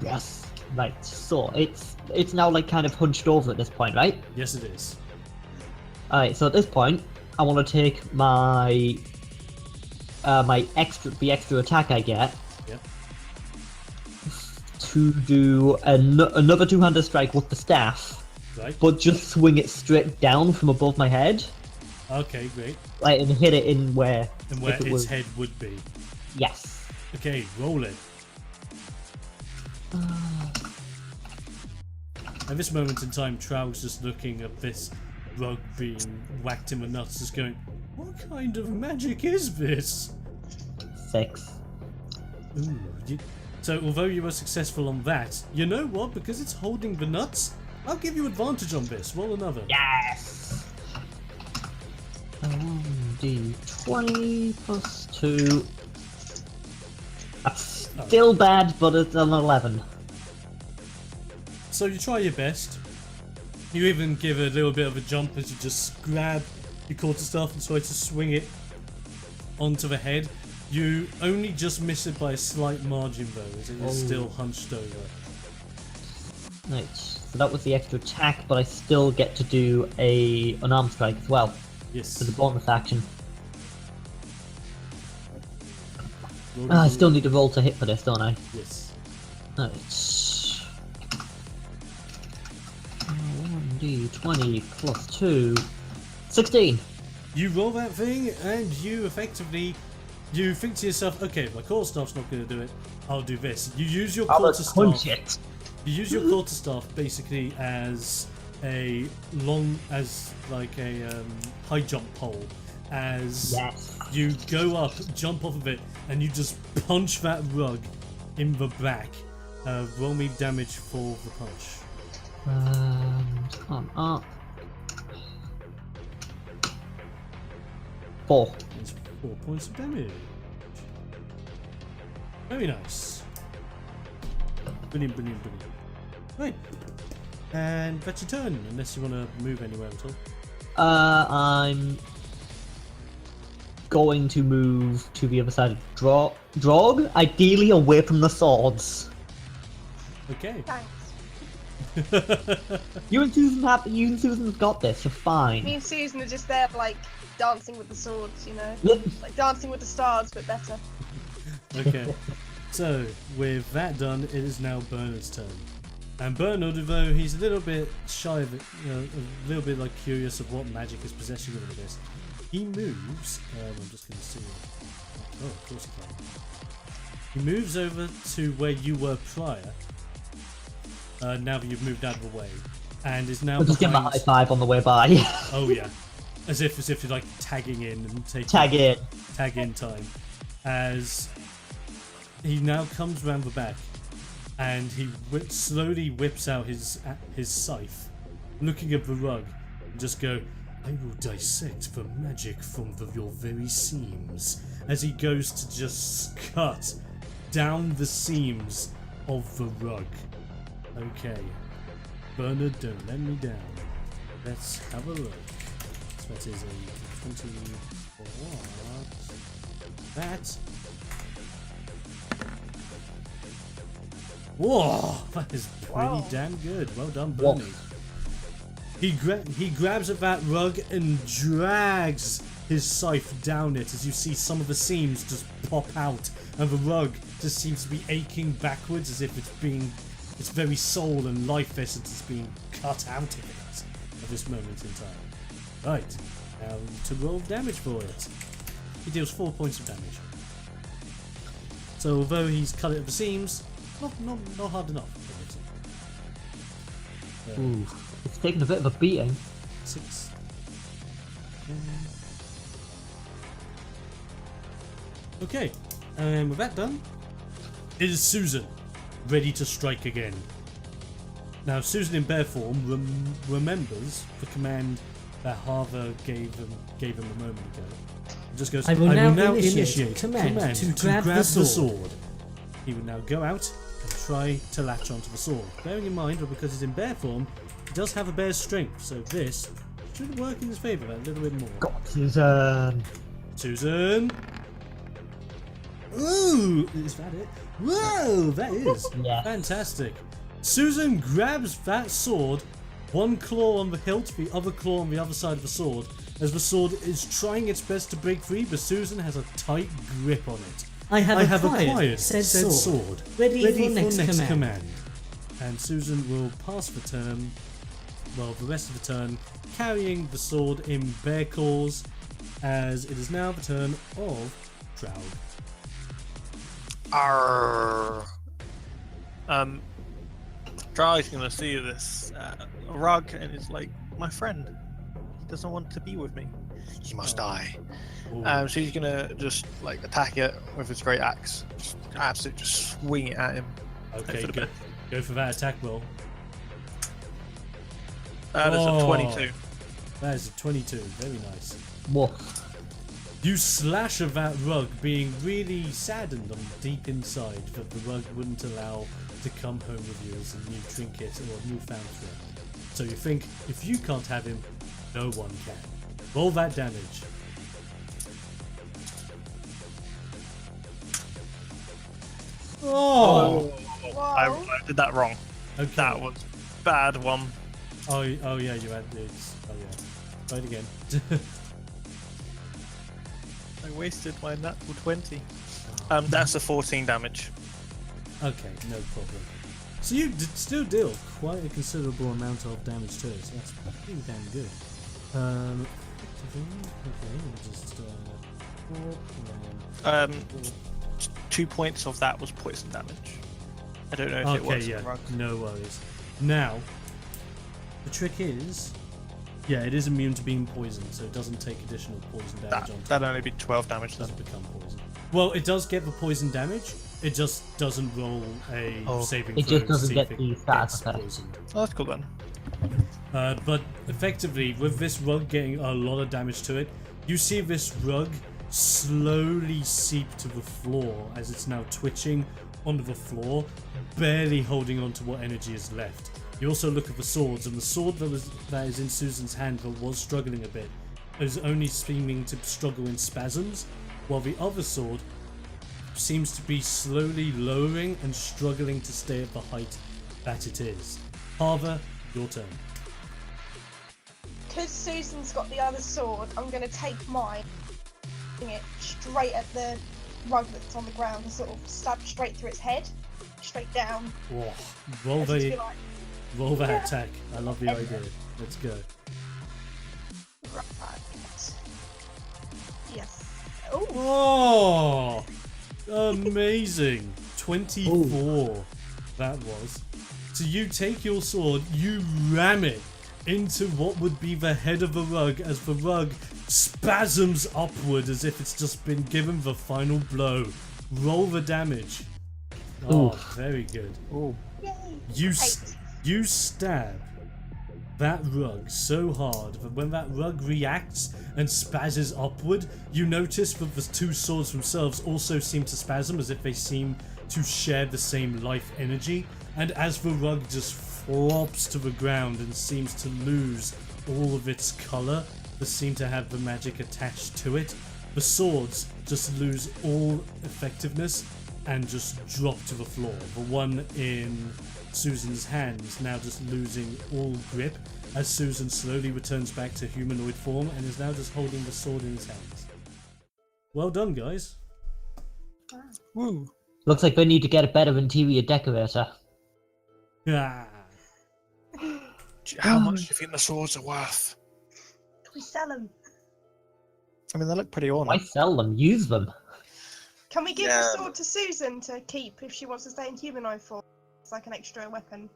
Yes. Right. So it's now like kind of hunched over at this point, right? Yes, it is. Alright. So at this point, I want to take my the extra attack I get. Yep. To do another two-handed strike with the staff, Right. but just swing it straight down from above my head. Okay, great. Like, and hit it in where... And where its was... head would be. Yes. Okay, roll it. At this moment in time, Trow's just looking at this rug being whacked in the nuts, just going, what kind of magic is this? 6. Ooh, so although you were successful on that, you know what? Because it's holding the nuts, I'll give you advantage on this. Roll another. Yes! 1d20 plus 2. That's still bad, but it's an 11. So you try your best. You even give a little bit of a jump as you just grab your quarterstaff and try to swing it onto the head. You only just miss it by a slight margin though, as it is still hunched over. Right, so that was the extra attack, but I still get to do an arm strike as well. Yes. As a bonus action. I still need to roll to hit for this, don't I? Yes. Right. 1d20 plus 2. 16! You roll that thing and you effectively... You think to yourself, okay, my quarterstaff's not going to do it, I'll do this. You use your quarterstaff... You use your quarterstaff basically as a high jump pole. As you go up, jump off of it, and you just punch that rug in the back. Roll me damage for the punch. Come up. 4. It's 4 points of damage. Very nice. Brilliant, brilliant, brilliant. Right. And that's your turn, unless you want to move anywhere at all. I'm going to move to the other side of Drog, ideally away from the swords. Okay. Thanks. You and Susan's got this, you're fine. Me and Susan are just there, like, dancing with the swords, you know? Yep. Like dancing with the stars, but better. Okay. So, with that done, it is now Bernard's turn. And Bernard, although he's a little bit shy of it, a little bit like curious of what magic is possessing him with this, he moves. I'm just going to see. Oh, of course he can. He moves over to where you were prior. Now that you've moved out of the way, and is now. I'll just give him a high five on the way by. Oh yeah, as if you're like tagging in and taking tag in time. As he now comes round the back, and he slowly whips out his scythe, looking at the rug, and just go, I will dissect the magic from your very seams, as he goes to just cut down the seams of the rug. Okay, Bernard, don't let me down. Let's have a look. So that is a 24. That Whoa, that is pretty Wow. damn good. Well done, Bernie. He grabs at that rug and drags his scythe down it as you see some of the seams just pop out, and the rug just seems to be aching backwards as if its very soul and life essence is being cut out of it at this moment in time. Right, now to roll damage for it. He deals 4 points of damage. So although he's cut it at the seams, not hard enough. Ooh, it's taken a bit of a beating. 6. Okay, and with that done, it is Susan, ready to strike again. Now, Susan in bear form remembers the command that Harva gave him a moment ago. It just goes, I will now initiate command to grab the sword. He will now go out and try to latch onto the sword. Bearing in mind that because he's in bear form, he does have a bear's strength, so this should work in his favour a little bit more. Got Susan. Susan! Ooh! Is that it? Whoa! That is Yeah. fantastic. Susan grabs that sword, one claw on the hilt, the other claw on the other side of the sword, as the sword is trying its best to break free, but Susan has a tight grip on it. I have acquired said sword. Ready for next command. And Susan will pass the turn, well, the rest of the turn, carrying the sword in bear claws, as it is now the turn of Drow. Arr. Dry's gonna see this rug and is like, my friend, he doesn't want to be with me. He must die. Ooh. So he's gonna just like attack it with his great axe. Just absolutely just swing it at him. Okay, for the best. go for that attack roll. That's a 22. That is a 22, very nice. What? You slash at that rug, being really saddened on deep inside that the rug wouldn't allow to come home with you as a new trinket or a newfound friend. So you think, if you can't have him, no one can. Roll that damage. Oh! I did that wrong. Okay. That was bad one. Oh yeah, you had this. Oh yeah. Try it again. I wasted my natural 20. That's a 14 damage. Okay, no problem. So you still deal quite a considerable amount of damage to it, so that's pretty damn good. Okay, we'll just 4, and then 2 points of that was poison damage. I don't know if it okay, was. yeah, Rug. no worries. Now, the trick is, yeah, it is immune to being poisoned, so it doesn't take additional poison damage on top. That'd only be 12 damage It then. doesn't become poison. Well, it does get the poison damage. It just doesn't roll a saving throw. It just to doesn't see get if the it status gets effect. poisoned. Oh, that's cool then. But effectively, with this rug getting a lot of damage to it, you see this rug slowly seep to the floor as it's now twitching onto the floor, barely holding on to what energy is left. You also look at the swords, and the sword that is in Susan's hand that was struggling a bit is only seeming to struggle in spasms, while the other sword seems to be slowly lowering and struggling to stay at the height that it is. Harva, your turn. Because Susan's got the other sword, I'm going to take mine, bring it straight at the rug that's on the ground and sort of stab straight through its head, straight down. Whoa. Roll And just be the like, roll that Yeah. attack. I love the idea. Let's go. right. Yes. Oh, Oh, amazing! 24. That was. So you take your sword, you ram it into what would be the head of the rug as the rug spasms upward as if it's just been given the final blow. Roll the damage. Oh, very good. Oh. yay. You stab that rug so hard that when that rug reacts and spazzes upward, you notice that the two swords themselves also seem to spasm as if they seem to share the same life energy. And as the rug just flops to the ground and seems to lose all of its colour that seem to have the magic attached to it, the swords just lose all effectiveness and just drop to the floor. The one in Susan's hands now just losing all grip as Susan slowly returns back to humanoid form and is now just holding the sword in his hands. Well done, guys. Woo. Looks like we need to get a better interior decorator. Ah. How much do you think the swords are worth? Can we sell them? I mean, they look pretty Why ornate. sell them? Use them. Can we give the sword to Susan to keep if she wants to stay in humanoid form? It's like an extra weapon.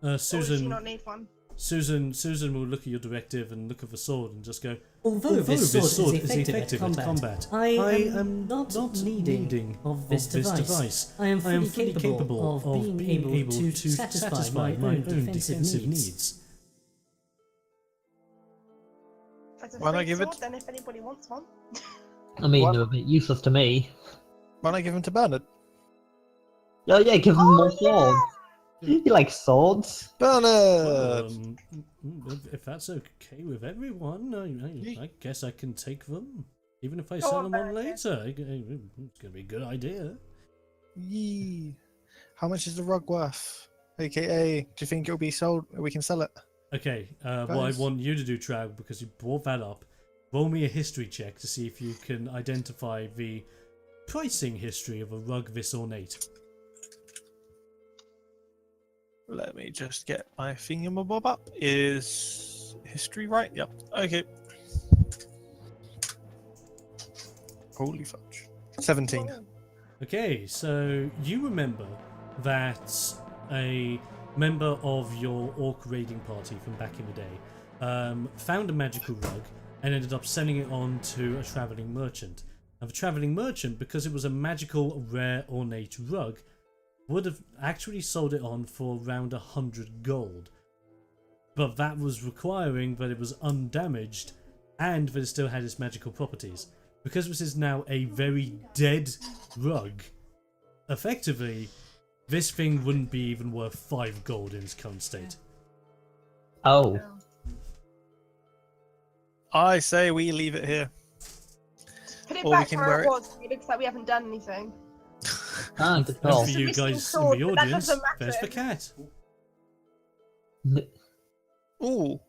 Or does she Susan, not need one? Susan will look at your directive and look at the sword and just go, Although this sword is effective at combat, I am not needing of this device. I am fully capable of being able to satisfy my own defensive needs. As a Why not free give sword, it- then if anybody wants one. I mean, What? they're a bit useless to me. Why not give them to Bernard? Oh yeah, give them more yeah! swords. You like swords? Bernard! If that's okay with everyone, I guess I can take them. Even if I Go sell on, them on Bernard. later. It's going to be a good idea. Yee. How much is the rug worth? AKA, do you think it'll be sold? We can sell it. Okay, what I Guys. want you to do, Trav, because you brought that up, roll me a history check to see if you can identify the pricing history of a rug this ornate. Let me just get my thingamabob up. Is history right? Yep. Okay. Holy fudge. 17. Okay, so you remember that a member of your orc raiding party from back in the day found a magical rug and ended up selling it on to a travelling merchant. And the travelling merchant, because it was a magical, rare, ornate rug, would have actually sold it on for around 100 gold. But that was requiring that it was undamaged and that it still had its magical properties. Because this is now a very dead rug, effectively, this thing wouldn't be even worth 5 gold in its current state. Oh. I say we leave it here. Put it Or we back can where wear it it. was. It looks like we haven't done anything. Ah, good And call. for you missing guys in sword, the but that audience, doesn't matter. there's the cat. Ooh.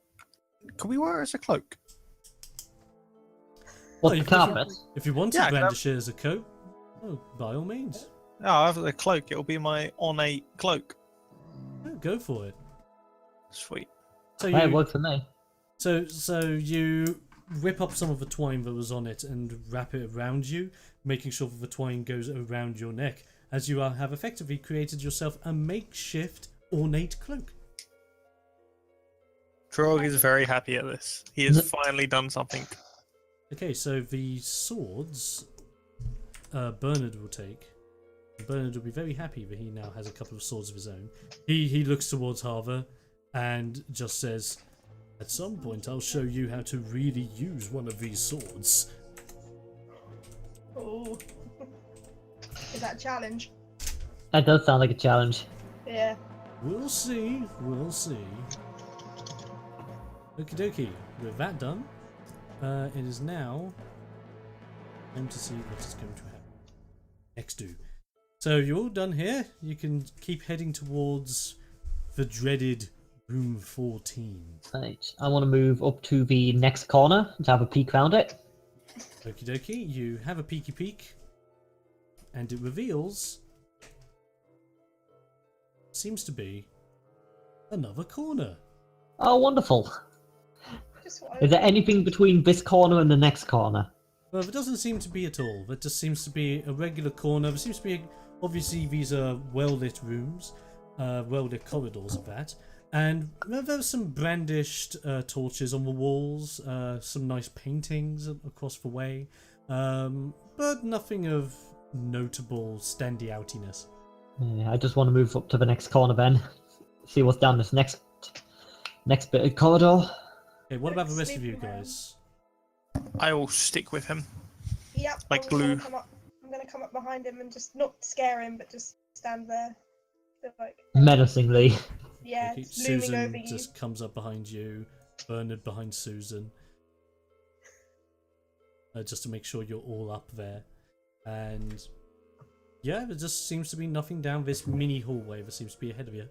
Can we wear it as a cloak? What, Oh, the if you- carpet? If you want Yeah, to I can brandish it as a coat, oh, by all means. No, I have a cloak. It'll be my ornate cloak. Oh, go for it. Sweet. So Hey, it you, worked for me. so you whip up some of the twine that was on it and wrap it around you, making sure that the twine goes around your neck, as you have effectively created yourself a makeshift ornate cloak. Trog is very happy at this. He has finally done something. Okay, so the swords Bernard will take. Bernard will be very happy that he now has a couple of swords of his own. He looks towards Harver and just says, "At some point I'll show you how to really use one of these swords." Oh. Is that a challenge? That does sound like a challenge. Yeah. We'll see, we'll see. Okie dokie, with that done, it is now time to see what is going to happen. Next do. So you're all done here. You can keep heading towards the dreaded room 14. Right. I want to move up to the next corner to have a peek around it. Okie dokie, you have a peeky peek, and it reveals seems to be another corner. Oh, wonderful. Just what I Is there anything between this corner and the next corner? Well, there doesn't seem to be at all. There just seems to be a regular corner. There seems to be, obviously, these are well-lit rooms, well-lit corridors of that. And there's some brandished torches on the walls, some nice paintings across the way, but nothing of notable standy-outiness. Yeah, I just want to move up to the next corner then. See what's down this next bit of corridor. Okay, what about the rest of you guys? I will stick with him. Yep. Like I'm glue. gonna come up behind him and just not scare him, but just stand there. Feel like, Menacingly. yeah, Okay, it's looming over Susan you. just comes up behind you, Bernard behind Susan, just to make sure you're all up there. And Yeah, there just seems to be nothing down this mini hallway that seems to be ahead of you.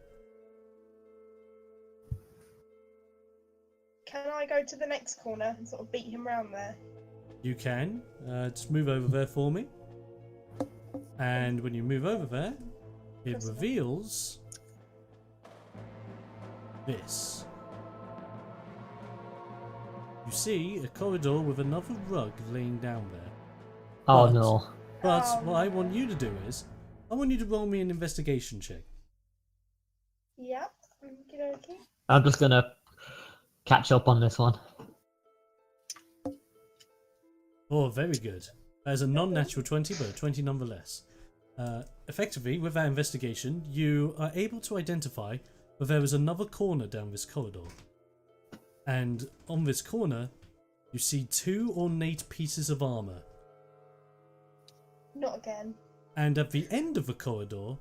Can I go to the next corner and sort of beat him round there? You can. Just move over there for me. And when you move over there, it reveals this. You see a corridor with another rug laying down there. Oh But- no. But what I want you to do is, I want you to roll me an investigation check. Yep. Okay. I'm just gonna catch up on this one. Oh, very good. That is a non-natural 20, but a 20 nonetheless. Effectively, with that investigation, you are able to identify that there is another corner down this corridor. And on this corner, you see 2 ornate pieces of armor. Not again. And at the end of the corridor,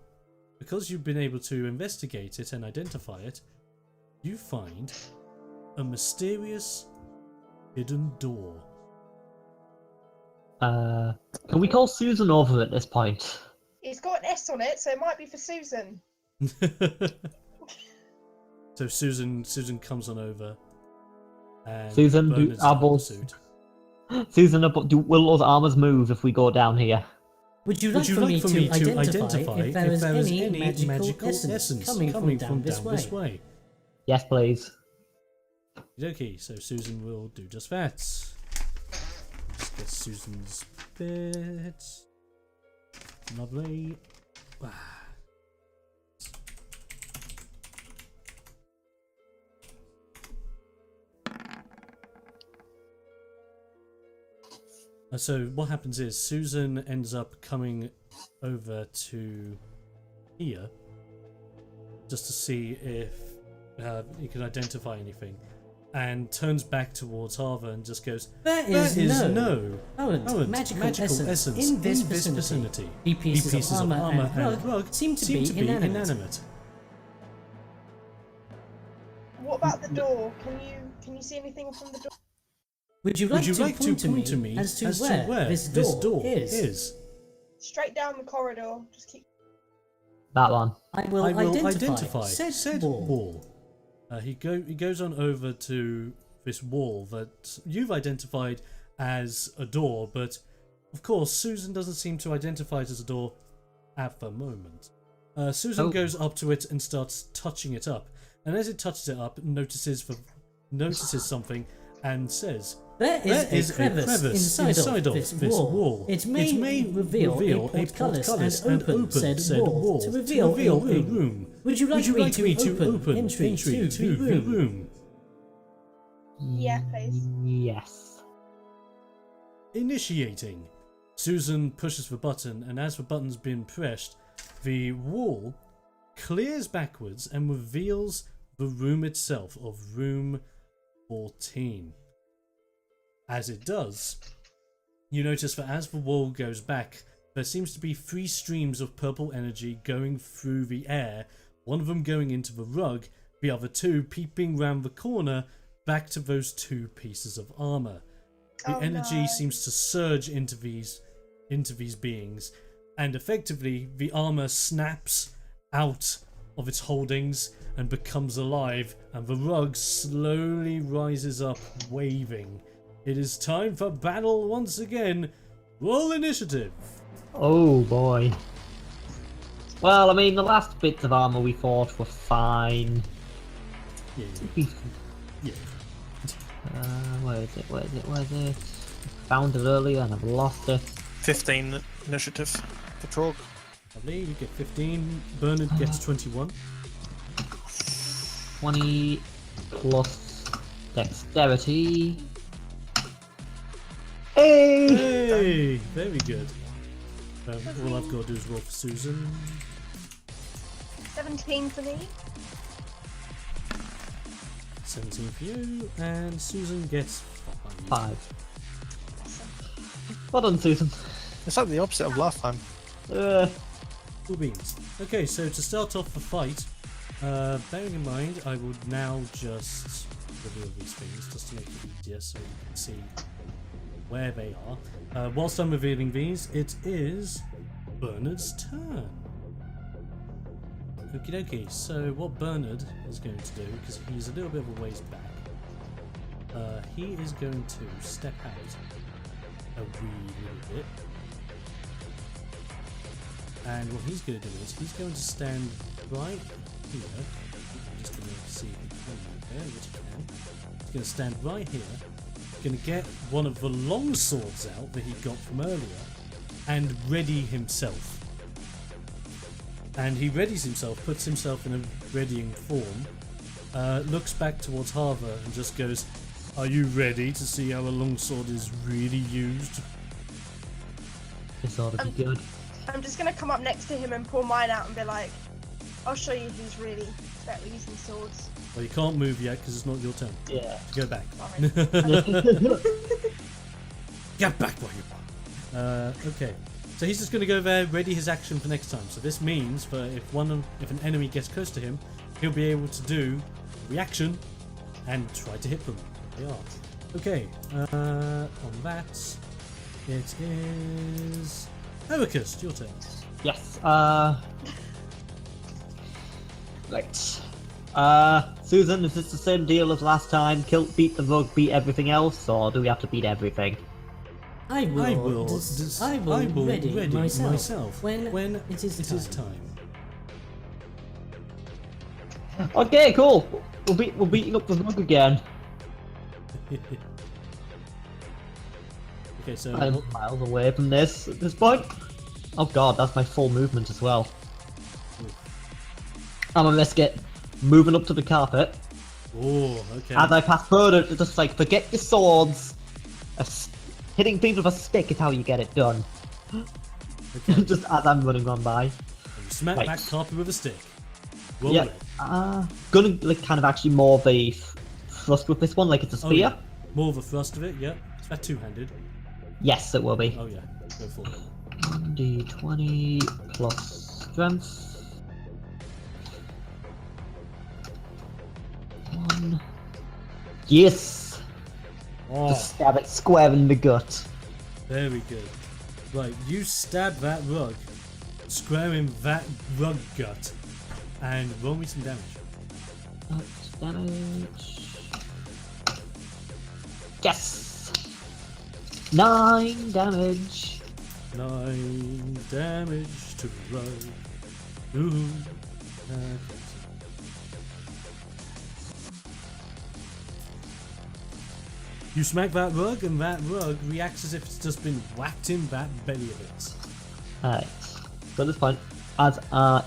because you've been able to investigate it and identify it, you find a mysterious hidden door. Can we call Susan over at this point? It's got an S on it, so it might be for Susan. So Susan comes on over. And Susan, Bernard's our in the boss- suit. Susan, will those armors move if we go down here? Would you like for me to identify if there is any magical essence coming from down this way? Yes, please. Okay, so Susan will do just that. Just get Susan's bit. Lovely. So what happens is Susan ends up coming over to here just to see if you can identify anything, and turns back towards Harvey and just goes, There is no current magical essence in this vicinity. The pieces of armor and rug seem to be inanimate. What about the door? Can you see anything from the door? Would you like to point to me as to where this door is? Straight down the corridor. Just keep. That one. I will identify said wall. wall. He goes on over to this wall that you've identified as a door, but of course Susan doesn't seem to identify it as a door at the moment. Susan goes up to it and starts touching it up, and as it touches it up, notices something and says, There is a crevice inside of this wall. It may reveal a portcullis and open said wall to reveal a room. Would you like me to open entry to the room? Yeah, please. Yes. Initiating. Susan pushes the button, and as the button's been pressed, the wall clears backwards and reveals the room itself of room 14. As it does, you notice that as the wall goes back, there seems to be 3 streams of purple energy going through the air, one of them going into the rug, the other 2 peeping round the corner back to those 2 pieces of armor. The energy seems to surge into these beings, and effectively the armor snaps out of its holdings and becomes alive, and the rug slowly rises up, waving. It is time for battle once again. Roll initiative. Oh boy. Well, I mean, the last bits of armor we fought were fine. Yeah. Where is it? Found it earlier and I've lost it. 15 initiative for Trog. Lovely, you get 15. Bernard gets 21. 20 plus dexterity. Hey! Very good. All I've got to do is roll for Susan. 17 for me. 17 for you, and Susan gets 5. Well done, Susan. It's like the opposite of last time. Cool beans. Okay, so to start off the fight, bearing in mind, I will now just reveal these things just to make it easier so you can see where they are. Whilst I'm revealing these, it is Bernard's turn. Okie dokie, so what Bernard is going to do, because he's a little bit of a ways back, he is going to step out a wee little bit. And what he's going to do is he's going to stand right here. I'm just going to see if he can move there, which he can. He's going to stand right here. He's going to get one of the long swords out that he got from earlier and ready himself. And he readies himself, puts himself in a readying form, looks back towards Harva and just goes, "Are you ready to see how a longsword is really used?" This ought to be good. I'm just gonna come up next to him and pull mine out and be like, "I'll show you who's really better at using swords." Well, you can't move yet because it's not your turn. Yeah. Go back. Sorry. Get back while you are. Okay. So he's just going to go there, ready his action for next time. So this means that if an enemy gets close to him, he'll be able to do reaction and try to hit them. They are. Okay. On that, it is Ericus, your turn. Yes. Right. Susan, is this the same deal as last time? Beat the rug, beat everything else, or do we have to beat everything? I will ready myself when it is time. Okay, cool. We're beating up the rug again. Okay, so I'm miles away from this at this point. Oh god, that's my full movement as well. I'm gonna risk it. Moving up to the carpet. Oh, okay. As I pass further, it's just like, forget your swords. Hitting things with a stick is how you get it done. Okay. Just as I'm running on by. And you smack Right. back carpet with a stick. Roll Yeah. it. Gonna like kind of actually more of a thrust with this one, like it's a spear. Oh, yeah. More of a thrust of it, yep. It's about two-handed. Yes, it will be. Oh yeah, go for it. 1d20 plus strength. 1. Yes! Oh, Just stab it square in the gut. very good. Right, you stab that rug, square in that rug gut, and roll me some damage. Damage. Yes! 9 damage. 9 damage to the rug. Ooh. Okay. You smack that rug, and that rug reacts as if it's just been whacked in that belly of it. Alright. So at this point, as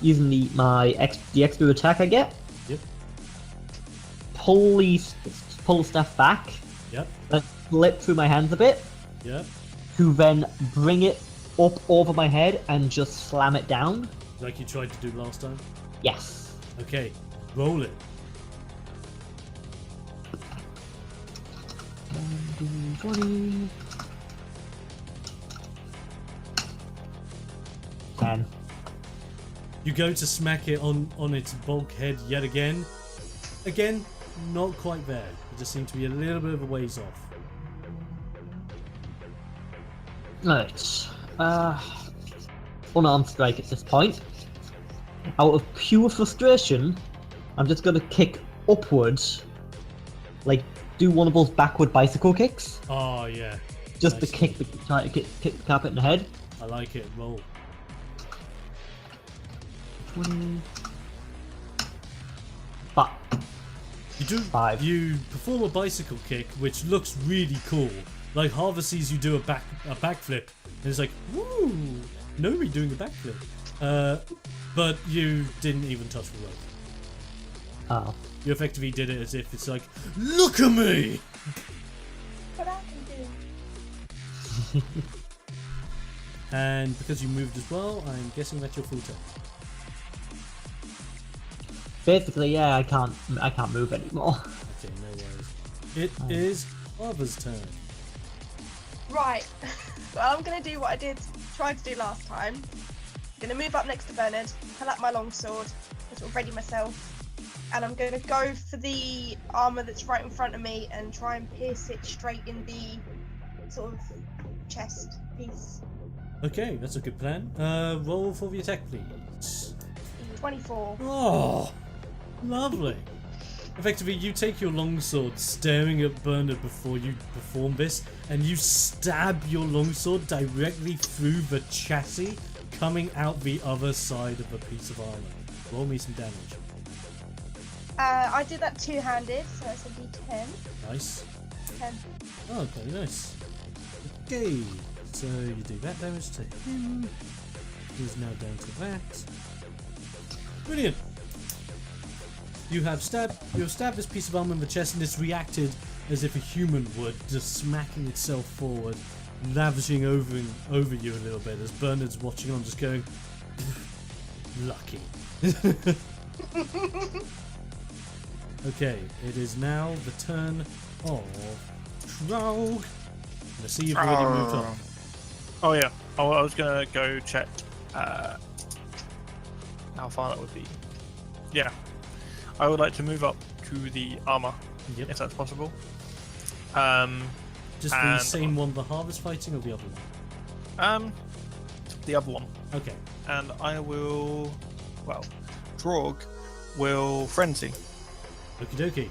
using the extra attack I get, Yep. pull the stuff back, Yep. then flip through my hands a bit, Yep. to then bring it up over my head and just slam it down. Like you tried to do last time. Yes. Okay. Roll it. 1d20. 10. You go to smack it on its bulkhead yet again. Again, not quite there. You just seem to be a little bit of a ways off. Right. Unarmed strike at this point. Out of pure frustration, I'm just gonna kick upwards. Like, do one of those backward bicycle kicks. Oh yeah. Just Nice. to try to kick the carpet in the head. I like it. Roll. 20. But You do. 5. You perform a bicycle kick, which looks really cool. Like Harva sees you do a backflip, and it's like, woo! No, me doing a backflip. But you didn't even touch the rope. Oh. You effectively did it as if it's like, look at me! What I can do. And because you moved as well, I'm guessing that's your full turn. Basically, yeah, I can't move anymore. Okay, no worries. It is Harva's turn. Right. Well, I'm gonna do what I tried to do last time. I'm gonna move up next to Bernard, pull out my longsword, sort of ready myself, and I'm gonna go for the armor that's right in front of me and try and pierce it straight in the sort of chest piece. Okay, that's a good plan. Roll for the attack, please. 24. Oh, lovely. Effectively, you take your longsword, staring at Bernard before you perform this, and you stab your longsword directly through the chassis, coming out the other side of a piece of armor. Roll me some damage. I did that two-handed, so it's a d10. Nice. 10. Oh, okay, nice. Okay, so you do that damage to him. He's now down to that. Brilliant. You have stabbed this piece of armor in the chest, and it's reacted as if a human would, just smacking itself forward, lavishing over you a little bit as Bernard's watching on, just going, lucky. Okay, it is now the turn of Trog. Let's see if you've already moved on. Oh yeah, I was gonna go check how far that would be. Yeah, I would like to move up to the armor, if that's possible. Just the same one the Harvest fighting, or the other one? The other one. Okay. And I will, Drog will frenzy. Okie dokie.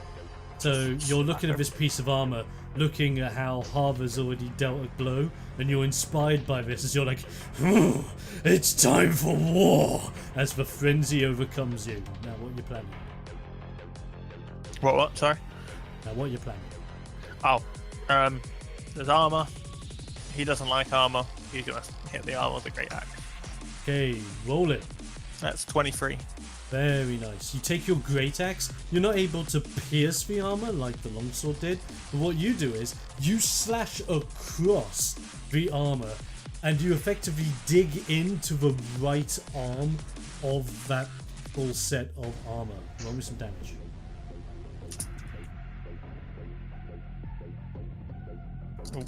So you're looking at this piece of armor, looking at how Harvard's already dealt a blow, and you're inspired by this as you're like, it's time for war, as the frenzy overcomes you. Now what are you planning? What? Sorry? Now what are you planning? There's armor. He doesn't like armor. He's gonna hit the armor with a great axe. Okay, roll it. That's 23. Very nice. You take your great axe. You're not able to pierce the armor like the longsword did, but what you do is you slash across the armor, and you effectively dig into the right arm of that full set of armor. Roll me some damage. Oh,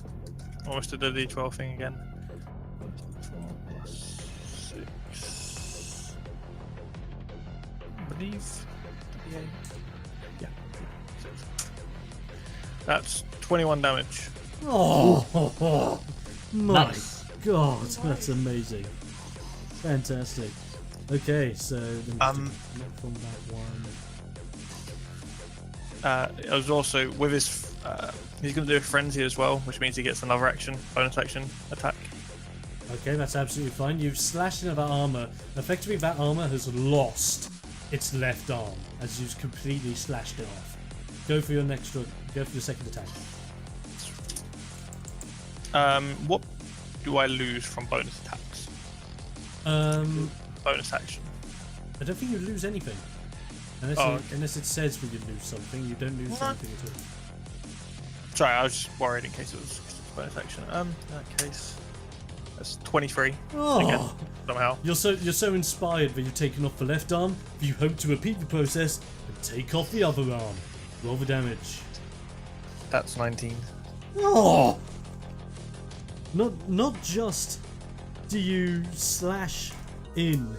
almost did the D12 thing again. 4 + 6. I believe. Yeah. That's 21 damage. Oh, my Nice. God, that's amazing. Fantastic. Okay, so not from that one. It was also with his. He's going to do a frenzy as well, which means he gets another action, bonus action attack. Okay, that's absolutely fine. You've slashed into that armor. Effectively, that armor has lost its left arm as you've completely slashed it off. Go for your next drug. Go for your second attack. What do I lose from bonus attacks? Bonus action. I don't think you lose anything. Unless it says that you lose something, you don't lose anything at all. Sorry, I was just worried in case it was bonus action. In that case, that's 23. Again, somehow. You're so inspired that you've taken off the left arm. You hope to repeat the process and take off the other arm. Roll the damage. That's 19. Oh! Not just do you slash in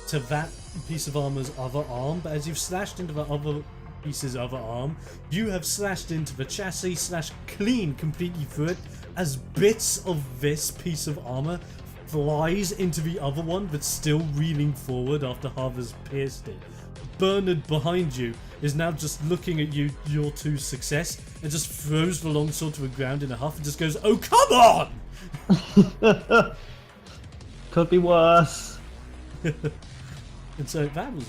to that piece of armor's other arm, but as you've slashed into the other piece's other arm, you have slashed into the chassis, slashed clean completely through it, as bits of this piece of armor flies into the other one that's still reeling forward after Harvard's pierced it. Bernard behind you is now just looking at your two success, and just throws the longsword to the ground in a huff and just goes, "Oh, come on!" Could be worse. And so that was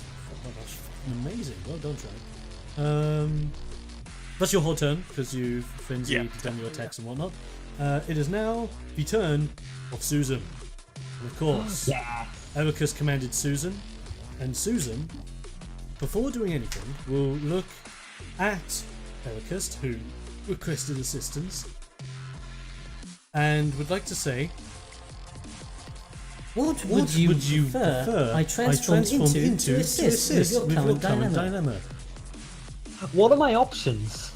amazing. Well done, Trey. That's your whole turn because you've frenzied, done your attacks and whatnot. It is now the turn of Susan. And of course, Ericus commanded Susan, and Susan, before doing anything, will look at Ericus, who requested assistance, and would like to say, What would you prefer I transform into to assist with your current dilemma? What are my options?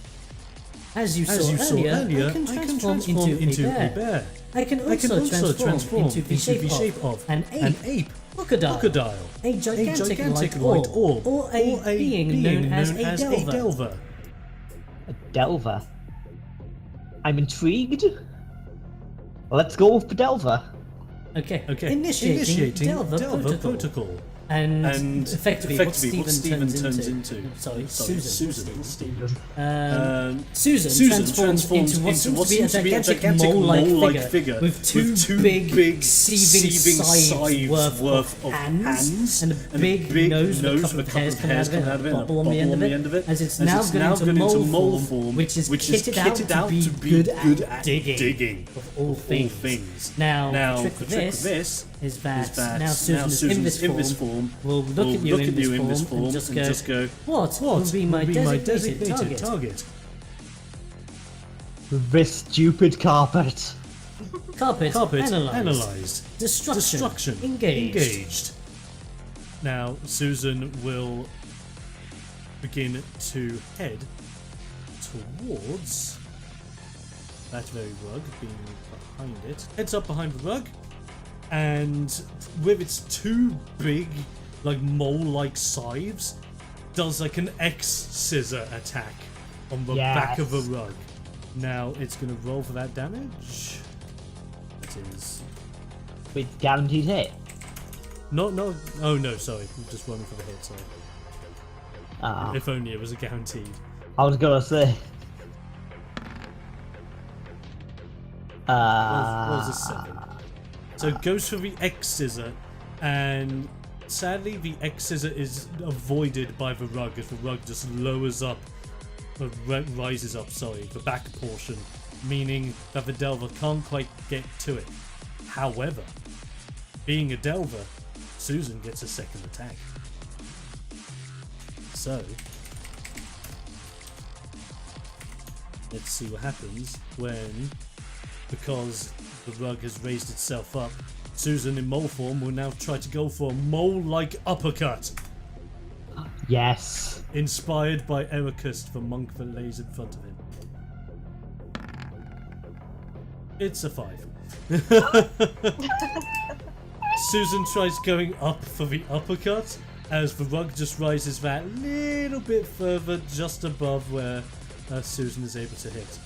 As you saw earlier, I can transform into a bear. I can also transform into the shape of an ape, crocodile, a gigantic white orb, or a being known as a delver. A delver? I'm intrigued. Let's go with the delver. Okay. Initiating Delver protocol. And effectively what Stephen turns into. Sorry, Susan. Susan transforms into what seems to be a gigantic mole-like figure with two big seething scythes worth of hands and a big nose with a couple of hairs coming out of it, a bubble on the end of it, as it's now gone into mole form, which is kitted out to be good at digging, of all things. Now, the trick of this is that now Susan is in this form, will look at you in this form and just go, what will be my designated target? This stupid carpet. Carpet analyzed. Destruction engaged. Now Susan will begin to head towards that very rug, being behind it. Heads up behind the rug, and with its two big, like mole-like scythes, does like an X-scissor attack on the back of the rug. Now it's going to roll for that damage. It is with guaranteed hit. No. Oh no, sorry. I'm just rolling for the hit. Sorry. If only it was a guaranteed. I was gonna say. What was a 7? So it goes for the X-scissor, and sadly the X-scissor is avoided by the rug as the rug just lowers up, rises up, the back portion, meaning that the Delver can't quite get to it. However, being a Delver, Susan gets a second attack. So, let's see what happens when, because the rug has raised itself up, Susan in mole form will now try to go for a mole-like uppercut. Yes. Inspired by Ericus, the monk that lays in front of him. It's a 5. Susan tries going up for the uppercut as the rug just rises that little bit further just above where Susan is able to hit.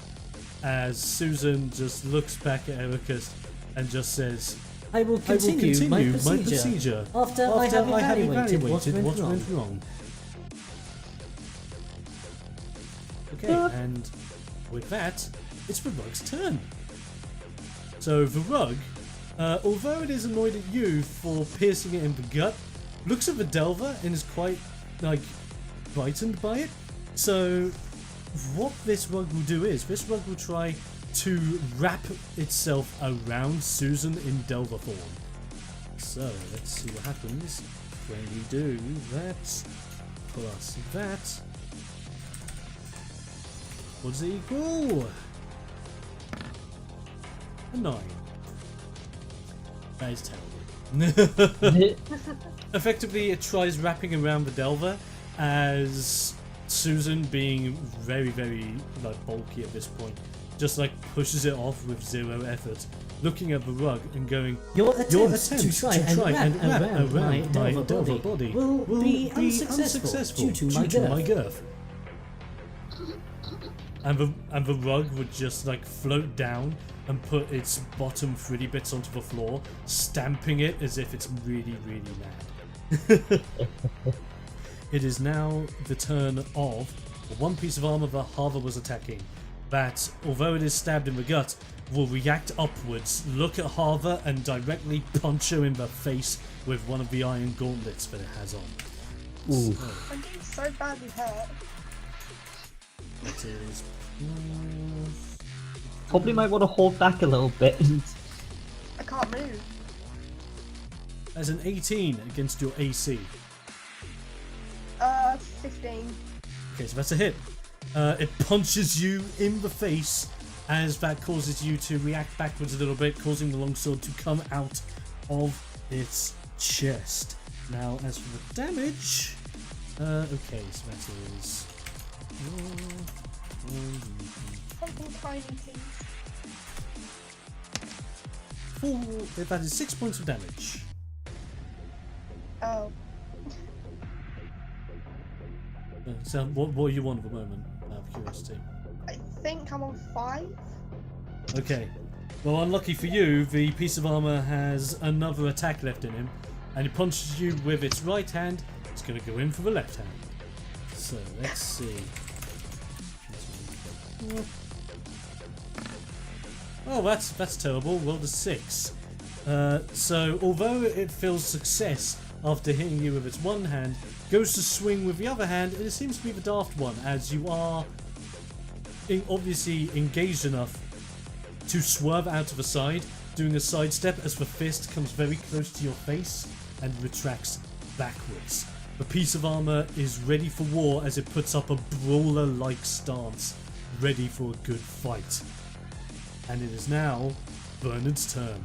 As Susan just looks back at Ericus and just says, I will continue my procedure after I have evaluated what went wrong. Okay, and with that, it's the rug's turn. So the rug, although it is annoyed at you for piercing it in the gut, looks at the Delver and is quite, frightened by it. So what this rug will do is, this rug will try to wrap itself around Susan in Delver form. So let's see what happens when we do that plus that. What does it equal? A 9. That is terrible. Effectively, it tries wrapping around the Delver as Susan, being very, very bulky at this point, just pushes it off with zero effort, looking at the rug and going, Your attempt to try and wrap around my Delver body will be unsuccessful due to my girth. And the rug would just float down and put its bottom 3 bits onto the floor, stamping it as if it's really, really mad. It is now the turn of the one piece of armor that Harva was attacking, that, although it is stabbed in the gut, will react upwards, look at Harva and directly punch her in the face with one of the iron gauntlets that it has on. Ooh. I'm getting so badly hurt. It is... Probably might want to hold back a little bit. I can't move. As an 18 against your AC. 15. Okay, so that's a hit. It punches you in the face as that causes you to react backwards a little bit, causing the longsword to come out of its chest. Now, as for the damage... okay, so that is... Something tiny, please. 4, that is 6 points of damage. Oh. So, what are you on at the moment, out of curiosity? I think I'm on 5. Okay. Well, unlucky for you, the piece of armor has another attack left in him, and he punches you with its right hand. It's going to go in for the left hand. So let's see. Oh, that's terrible. Rolled a 6. So although it feels success after hitting you with its one hand, goes to swing with the other hand, and it seems to be the daft one, as you are obviously engaged enough to swerve out of the side, doing a sidestep as the fist comes very close to your face and retracts backwards. The piece of armor is ready for war as it puts up a brawler-like stance, ready for a good fight. And it is now Bernard's turn.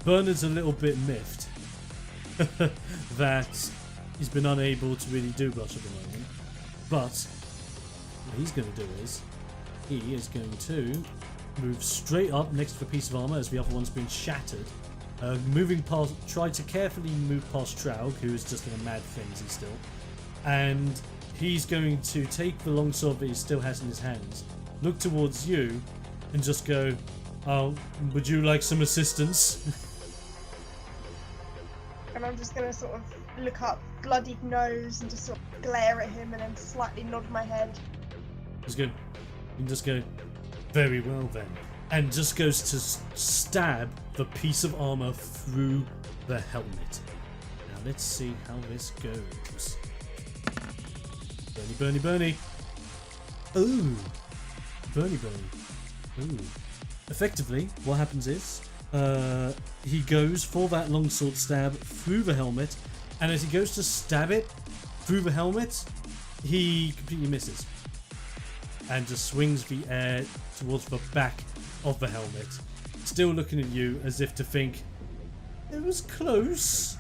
Bernard's a little bit miffed that he's been unable to really do much at the moment, but what he's going to do is he is going to move straight up next to the piece of armor as the other one's been shattered, moving past, try to carefully move past Traug, who is just in a mad frenzy still, and he's going to take the longsword that he still has in his hands, look towards you, and just go, "Oh, would you like some assistance?" And I'm just gonna sort of look up, bloodied nose, and just sort of glare at him, and then slightly nod my head. Just go, you can just go, "Very well then," and just goes to stab the piece of armor through the helmet. Now let's see how this goes. Bernie, Bernie, Bernie. Ooh, Bernie, Bernie. Ooh. Effectively, what happens is, he goes for that longsword stab through the helmet, and as he goes to stab it through the helmet, he completely misses and just swings the air towards the back of the helmet, still looking at you as if to think, it was close.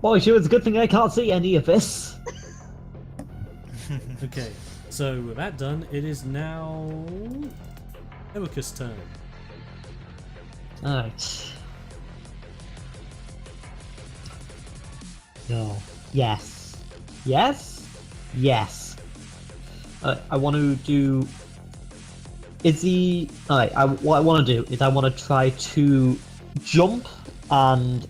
Boy, sure, it's a good thing I can't see any of this. Okay, so with that done, it is now Erika's turn. Alright. No. Yes. Yes? Yes. I want to do... Alright, what I want to do is I want to try to jump and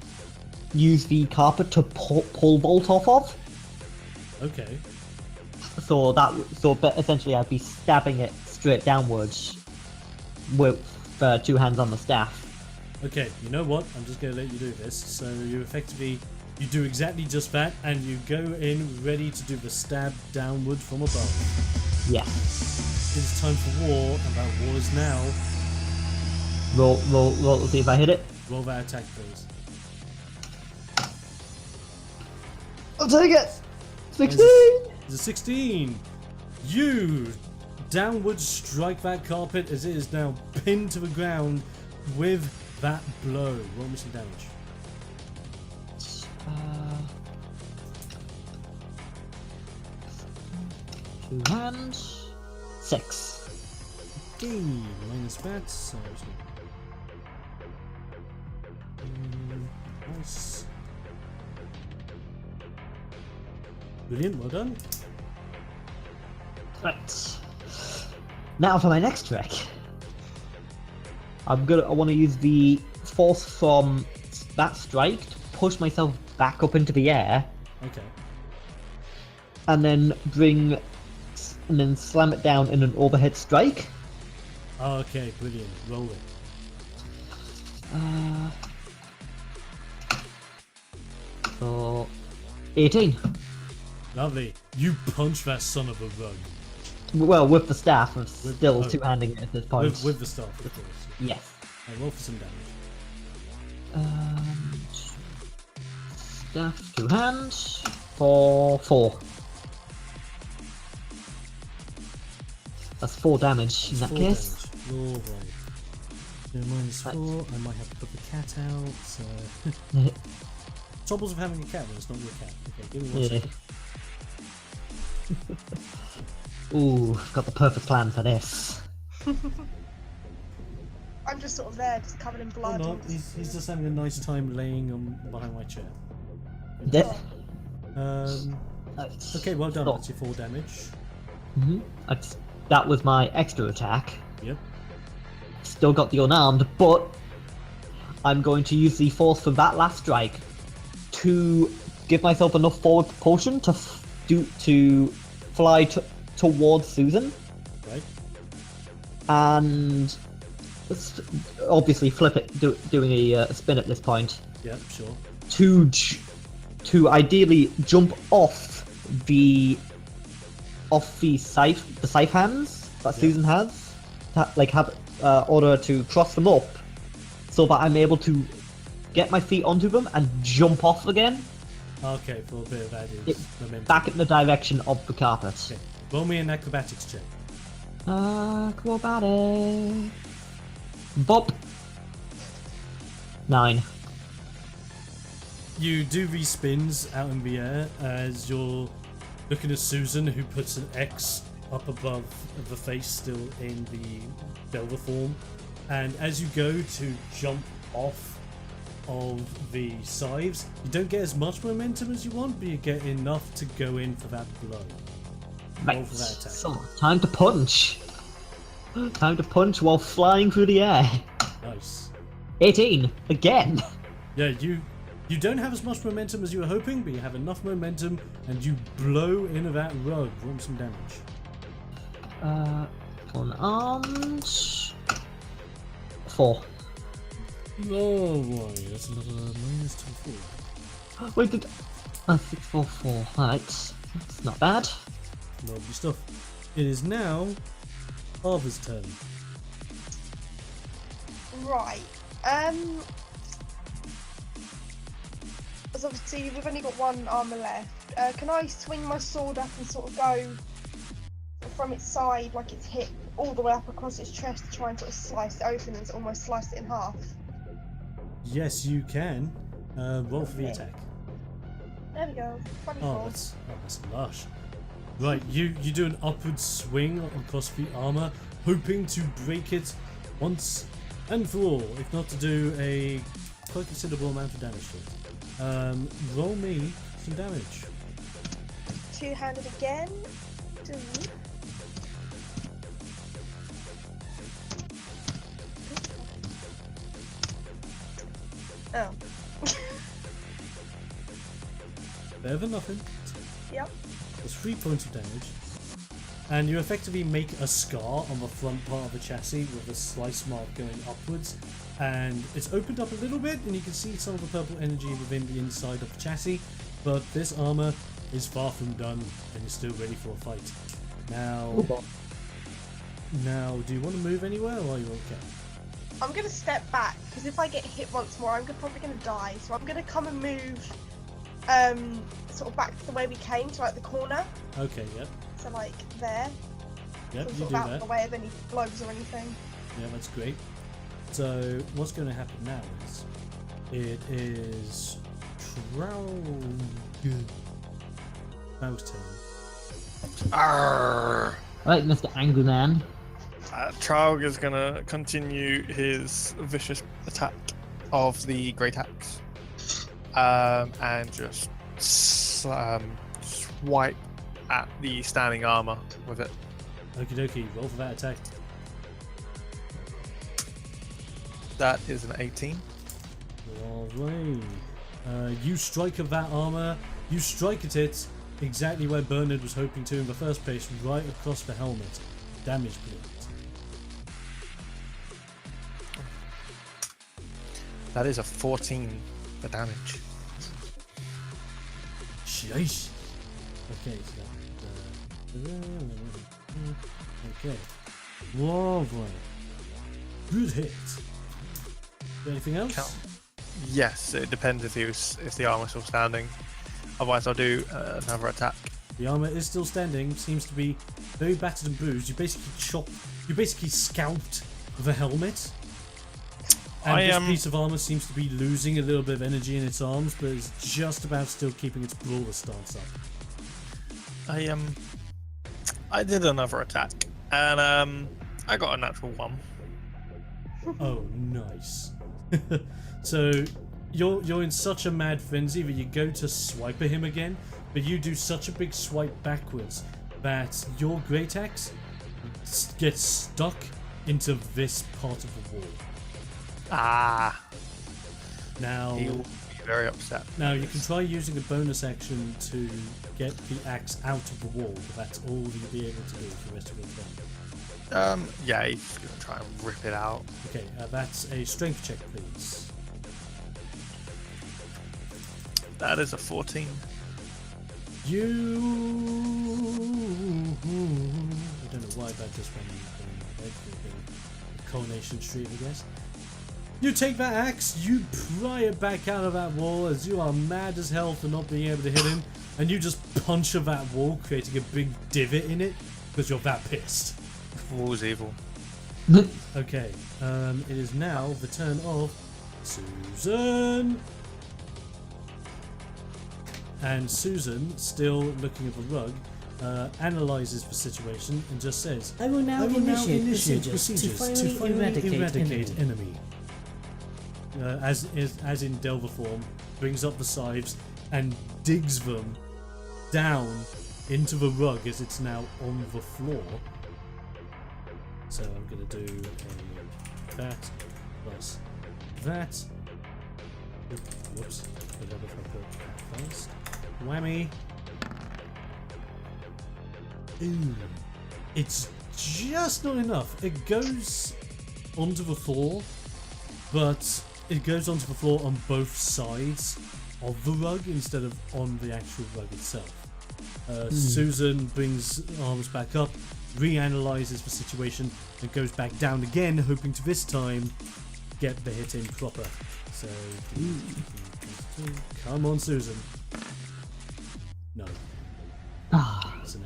use the carpet to pole vault off of. Okay. But essentially I'd be stabbing it straight downwards with two hands on the staff. Okay, you know what? I'm just going to let you do this. So you effectively, you do exactly just that, and you go in ready to do the stab downward from above. Yeah. It's time for war, and that war is now. Roll, let's see if I hit it. Roll that attack, please. I'll take it! 16! It's a 16! You downward strike that carpet as it is now pinned to the ground with that blow. Roll me some damage. 2 hands. 6. Okay, minus that, so... nice. Brilliant, well done. Right. Now for my next trick. I want to use the force from that strike to push myself back up into the air. Okay. And then slam it down in an overhead strike. Okay, brilliant. Roll it. 18. Lovely. You punch that son of a rug. Well, with the staff, I'm still two-handing it at this point. With the staff, of course. Yes. Roll for some damage. Staff, 2 hands, for 4. That's 4 damage in that case. All right. So -4. I might have to put the cat out. Troubles of having a cat when it's not your cat. Okay, give me 1 second. Ooh, got the perfect plan for this. I'm just sort of there, just covered in blood. No, he's just having a nice time laying behind my chair. Okay, well done. That's your 4 damage. that was my extra attack. Yep. Still got the unarmed, but I'm going to use the force for that last strike to give myself enough forward propulsion to fly towards Susan. Right. And obviously flip it, doing a spin at this point. Yep, sure. To ideally jump off the scythe hands that Susan has, have order to cross them up, so that I'm able to get my feet onto them and jump off again. Okay, for a bit of added momentum. Back in the direction of the carpet. Okay. Roll me an acrobatics check. Acrobatic. Bop. 9. You do these spins out in the air as you're looking at Susan, who puts an X up above the face still in the Delver form. And as you go to jump off of the scythes, you don't get as much momentum as you want, but you get enough to go in for that blow. Roll for that attack. So, time to punch. Time to punch while flying through the air. Nice. 18 again. Yeah, you don't have as much momentum as you were hoping, but you have enough momentum, and you blow into that rug. Roll some damage. Unarmed. 4. Oh boy, that's another minus 2 4. Wait, 6 4 4. Right, that's not bad. Lovely stuff. It is now Arva's turn. Right. As obviously we've only got one armor left. Can I swing my sword up and sort of go from its side, like its hip, all the way up across its chest to try and sort of slice it open and almost slice it in half? Yes, you can. Roll for the attack. There we go. 24. Oh, that's lush. Right, you do an upward swing across the armor, hoping to break it once and for all, if not to do a quite considerable amount of damage to it. Roll me some damage. Two-handed again. 2. Oh. Better than nothing. Yep. There's 3 points of damage. And you effectively make a scar on the front part of the chassis with a slice mark going upwards. And it's opened up a little bit, and you can see some of the purple energy within the inside of the chassis. But this armor is far from done, and you're still ready for a fight. Now, do you want to move anywhere, or are you okay? I'm going to step back, because if I get hit once more, I'm probably going to die. So I'm going to come and move sort of back to the way we came, to like the corner. Okay, yep. So like there. Yep, so you sort do of out that. of the way of any blows or anything. Yeah, that's great. So what's going to happen now is it is Traug's turn. Arrgh. Right, Mr. Angry Man. Traug is going to continue his vicious attack of the Great Axe. And just swipe at the standing armor with it. Okie dokie, roll for that attack. That is an 18. Lovely. You strike at that armor, you strike at it exactly where Bernard was hoping to in the first place, right across the helmet. Damage point. That is a 14 for damage. Sheesh. Okay, so okay. Lovely. Good hit. Anything else? Yes, it depends if the armor's still standing. Otherwise, I'll do another attack. The armor is still standing. Seems to be very battered and bruised. You basically scalped the helmet. And this piece of armor seems to be losing a little bit of energy in its arms, but it's just about still keeping its brawler stance up. I did another attack, and I got a natural 1. Oh, nice. So you're in such a mad frenzy that you go to swipe at him again, but you do such a big swipe backwards that your great axe gets stuck into this part of the wall. Ah. Now, He'll be very upset. now you can try using a bonus action to get the axe out of the wall, but that's all you'll be able to do for the rest of your turn. Yeah, he's gonna try and rip it out. Okay, that's a strength check, please. That is a 14. I don't know why that just went in my head for the Coronation Street, I guess. You take that axe, you pry it back out of that wall as you are mad as hell for not being able to hit him, and you just punch of that wall, creating a big divot in it because you're that pissed. Wall's evil. Okay, it is now the turn of Susan. And Susan, still looking at the rug, analyses the situation and just says, I will now initiate procedures to finally eradicate enemy. As in Delver form, brings up the scythes and digs them down into the rug as it's now on the floor. So I'm going to do that plus that. Whoops, forgot if I put that first. Whammy. Ooh, it's just not enough. It goes onto the floor, but it goes onto the floor on both sides of the rug instead of on the actual rug itself. Susan brings arms back up, reanalyzes the situation, and goes back down again, hoping to this time get the hit in proper. So, come on, Susan. No. That's an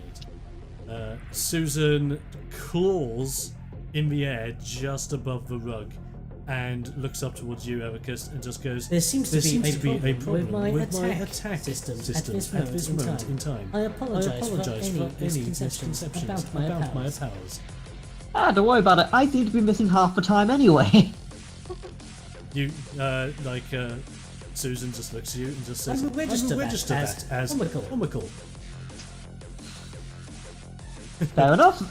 8. Susan claws in the air just above the rug and looks up towards you, Abacus, and just goes, There seems to be a problem with my attack systems at this moment in time. I apologise for any misconceptions about my powers. Don't worry about it. I seem to be missing half the time anyway. You, Susan just looks at you and just says, I will register that as comical. Fair enough.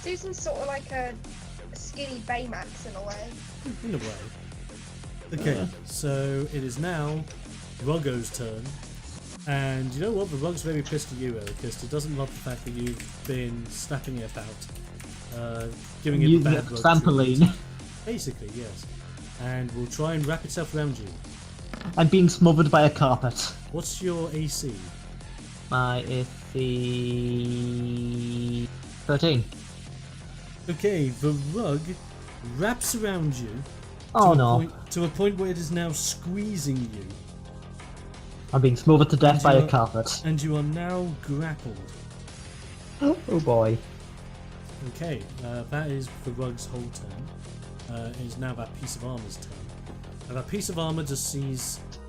Susan's sort of like a skinny Baymax in a way. In a way. Okay, so it is now Ruggo's turn. And you know what? The Rug's very pissed at you, Ericus. It doesn't love the fact that you've been slapping it about. Giving it bad rug trampoline. treatment. Basically, yes. And will try and wrap itself around you. I'm being smothered by a carpet. What's your AC? My AC 13. Okay, the rug wraps around you Oh no. to a point where it is now squeezing you. I'm being smothered to death by a carpet. And you are now grappled. Oh boy. Okay, that is the rug's whole turn. It is now that piece of armor's turn. And that piece of armor just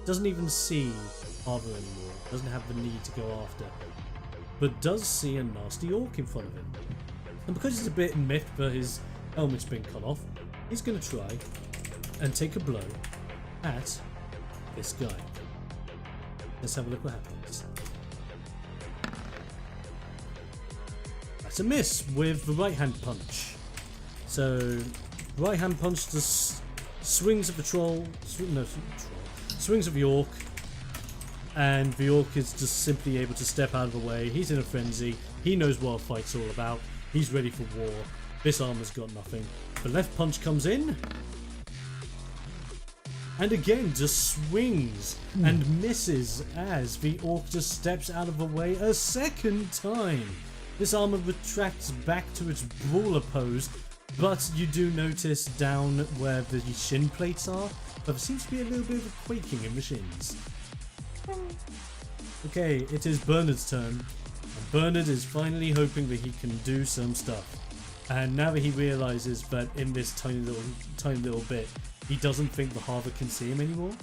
doesn't even see armor anymore. Doesn't have the need to go after. But does see a nasty orc in front of him. And because he's a bit miffed but his helmet's been cut off, he's going to try and take a blow at this guy. Let's have a look what happens. That's a miss with the right hand punch. So, right hand punch just swings at the swings at the orc, and the orc is just simply able to step out of the way. He's in a frenzy. He knows what a fight's all about. He's ready for war. This armor's got nothing. The left punch comes in, and again just swings and misses as the orc just steps out of the way a second time. This armor retracts back to its brawler pose, but you do notice down where the shin plates are, there seems to be a little bit of a quaking in the shins. Okay, it is Bernard's turn, and Bernard is finally hoping that he can do some stuff. And now that he realises that in this tiny little bit, he doesn't think the Harvard can see him anymore,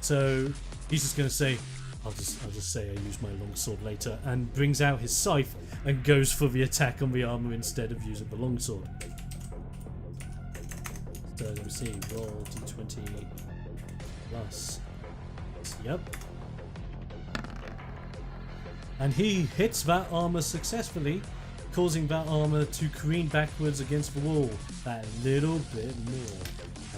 so he's just going to say, I'll just say I use my longsword later, and brings out his scythe and goes for the attack on the armour instead of using the longsword. So let me see, roll d20 plus. Yep. And he hits that armour successfully, causing that armor to careen backwards against the wall that little bit more.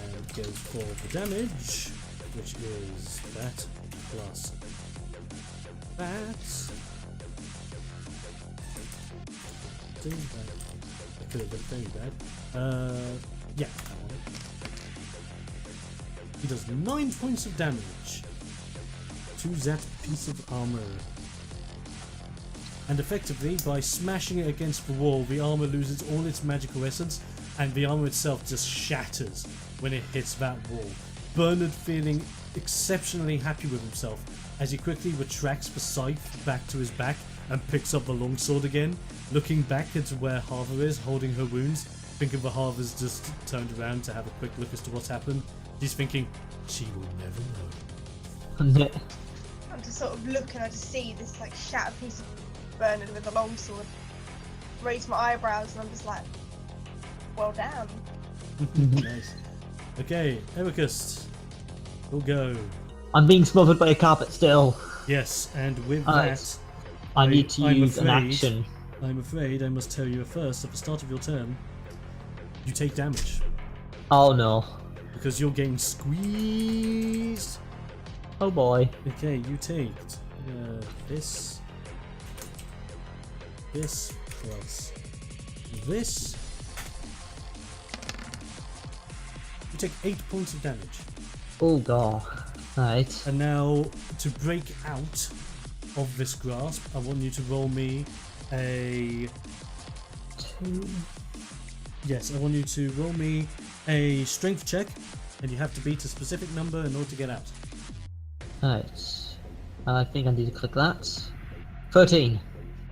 And goes for the damage, which is that plus that. I could have looked very bad. Yeah, that one. He does 9 points of damage to that piece of armor. And effectively, by smashing it against the wall, the armor loses all its magical essence, and the armor itself just shatters when it hits that wall. Bernard feeling exceptionally happy with himself as he quickly retracts the scythe back to his back and picks up the longsword again, looking back at where Harva is, holding her wounds, thinking that Harva's just turned around to have a quick look as to what's happened. He's thinking, she will never know. I'm just sort of looking, I just see this like shattered piece of Bernard with a longsword. Raise my eyebrows and I'm just like, well damn. Nice. Okay, Ericus, we'll go. I'm being smothered by a carpet still. Yes, and with that, I need to use an action. I'm afraid I must tell you first, at the start of your turn, you take damage. Oh no. Because you're getting squeezed. Oh boy. Okay, you take this plus this. You take 8 points of damage. Oh god. Right. And now, to break out of this grasp, I want you to roll me a... 2. Yes, I want you to roll me a strength check, and you have to beat a specific number in order to get out. Right. I think I need to click that. 13.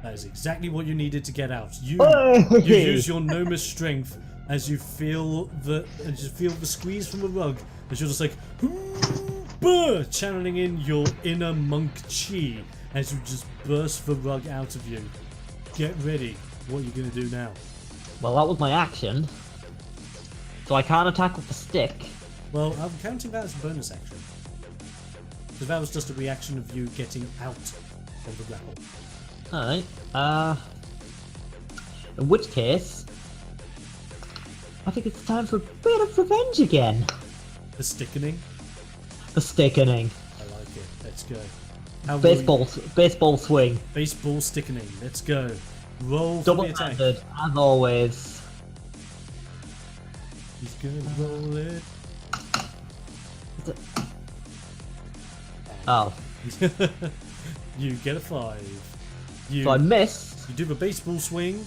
That is exactly what you needed to get out. You Hey! use your Noma's strength as you feel the squeeze from the rug, as you're just like channeling in your inner monk chi as you just burst the rug out of you. Get ready. What are you gonna do now? Well, that was my action. So I can't attack with the stick. Well, I'm counting that as a bonus action. Because that was just a reaction of you getting out of the grapple. Alright. In which case, I think it's time for a bit of revenge again. The stickening? The stickening. I like it. Let's go. Baseball swing. Baseball stickening. Let's go. Roll for the attack. Double-handed, as always. He's gonna roll it. Oh. You get a 5. So I miss. You do the baseball swing,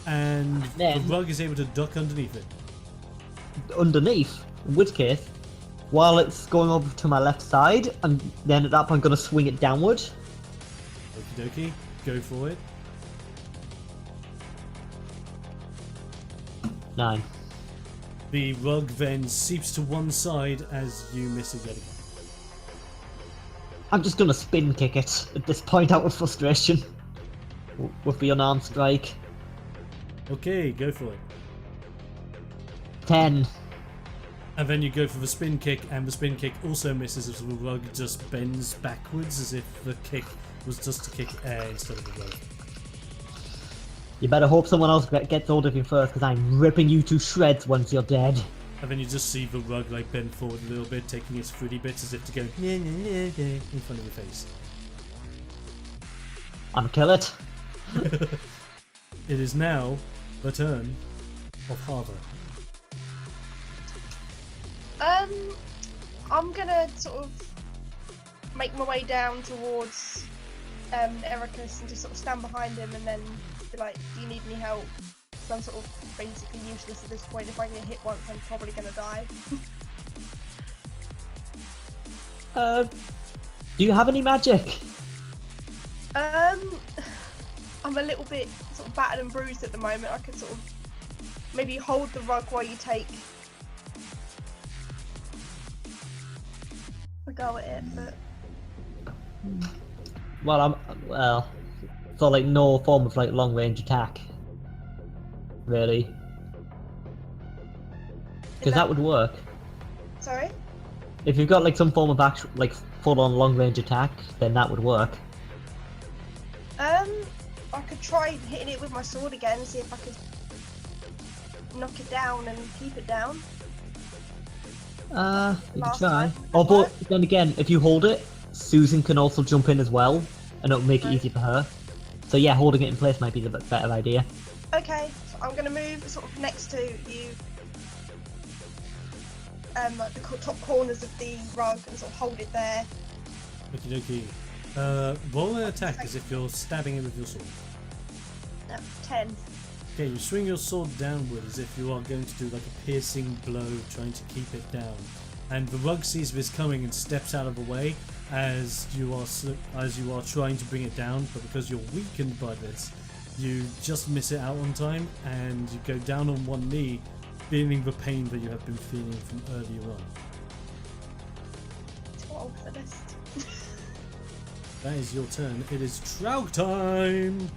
and Then- the rug is able to duck underneath it. Underneath. In which case, while it's going over to my left side, and then at that point I'm gonna swing it downward. Okie dokie. Go for it. 9. The rug then seeps to one side as you miss it yet again. I'm just gonna spin kick it at this point out of frustration. With the unarmed strike. Okay, go for it. 10. And then you go for the spin kick, and the spin kick also misses as the rug just bends backwards as if the kick was just to kick air instead of the rug. You better hope someone else gets hold of you first, because I'm ripping you to shreds once you're dead. And then you just see the rug like bend forward a little bit, taking its fruity bits as if to go in front of your face. I'm kill it. It is now the turn of Harva. I'm gonna sort of make my way down towards Ericus and just sort of stand behind him and then be like, do you need any help? So I'm sort of basically useless at this point. If I get hit once, I'm probably gonna die. Do you have any magic? I'm a little bit sort of battered and bruised at the moment. I could sort of maybe hold the rug while you take a go at it, but So like no form of like long range attack, really, because that would work. sorry? If you've got like some form of actual like full on long range attack, then that would work. I could try hitting it with my sword again and see if I could knock it down and keep it down. You can Last try. time. Oh, but then again, if you hold it, Susan can also jump in as well, and it'll make it Right. easier for her. So yeah, holding it in place might be the better idea. Okay, so I'm going to move sort of next to you, like the top corners of the rug and sort of hold it there. Okie dokie. Roll an attack as if you're stabbing it with your sword. 10. Okay, you swing your sword downward as if you are going to do like a piercing blow, trying to keep it down. And the rug sees this coming and steps out of the way as you are trying to bring it down. But because you're weakened by this, you just miss it out on time, and you go down on one knee, feeling the pain that you have been feeling from earlier on. 12 for this. That is your turn. It is Trout time.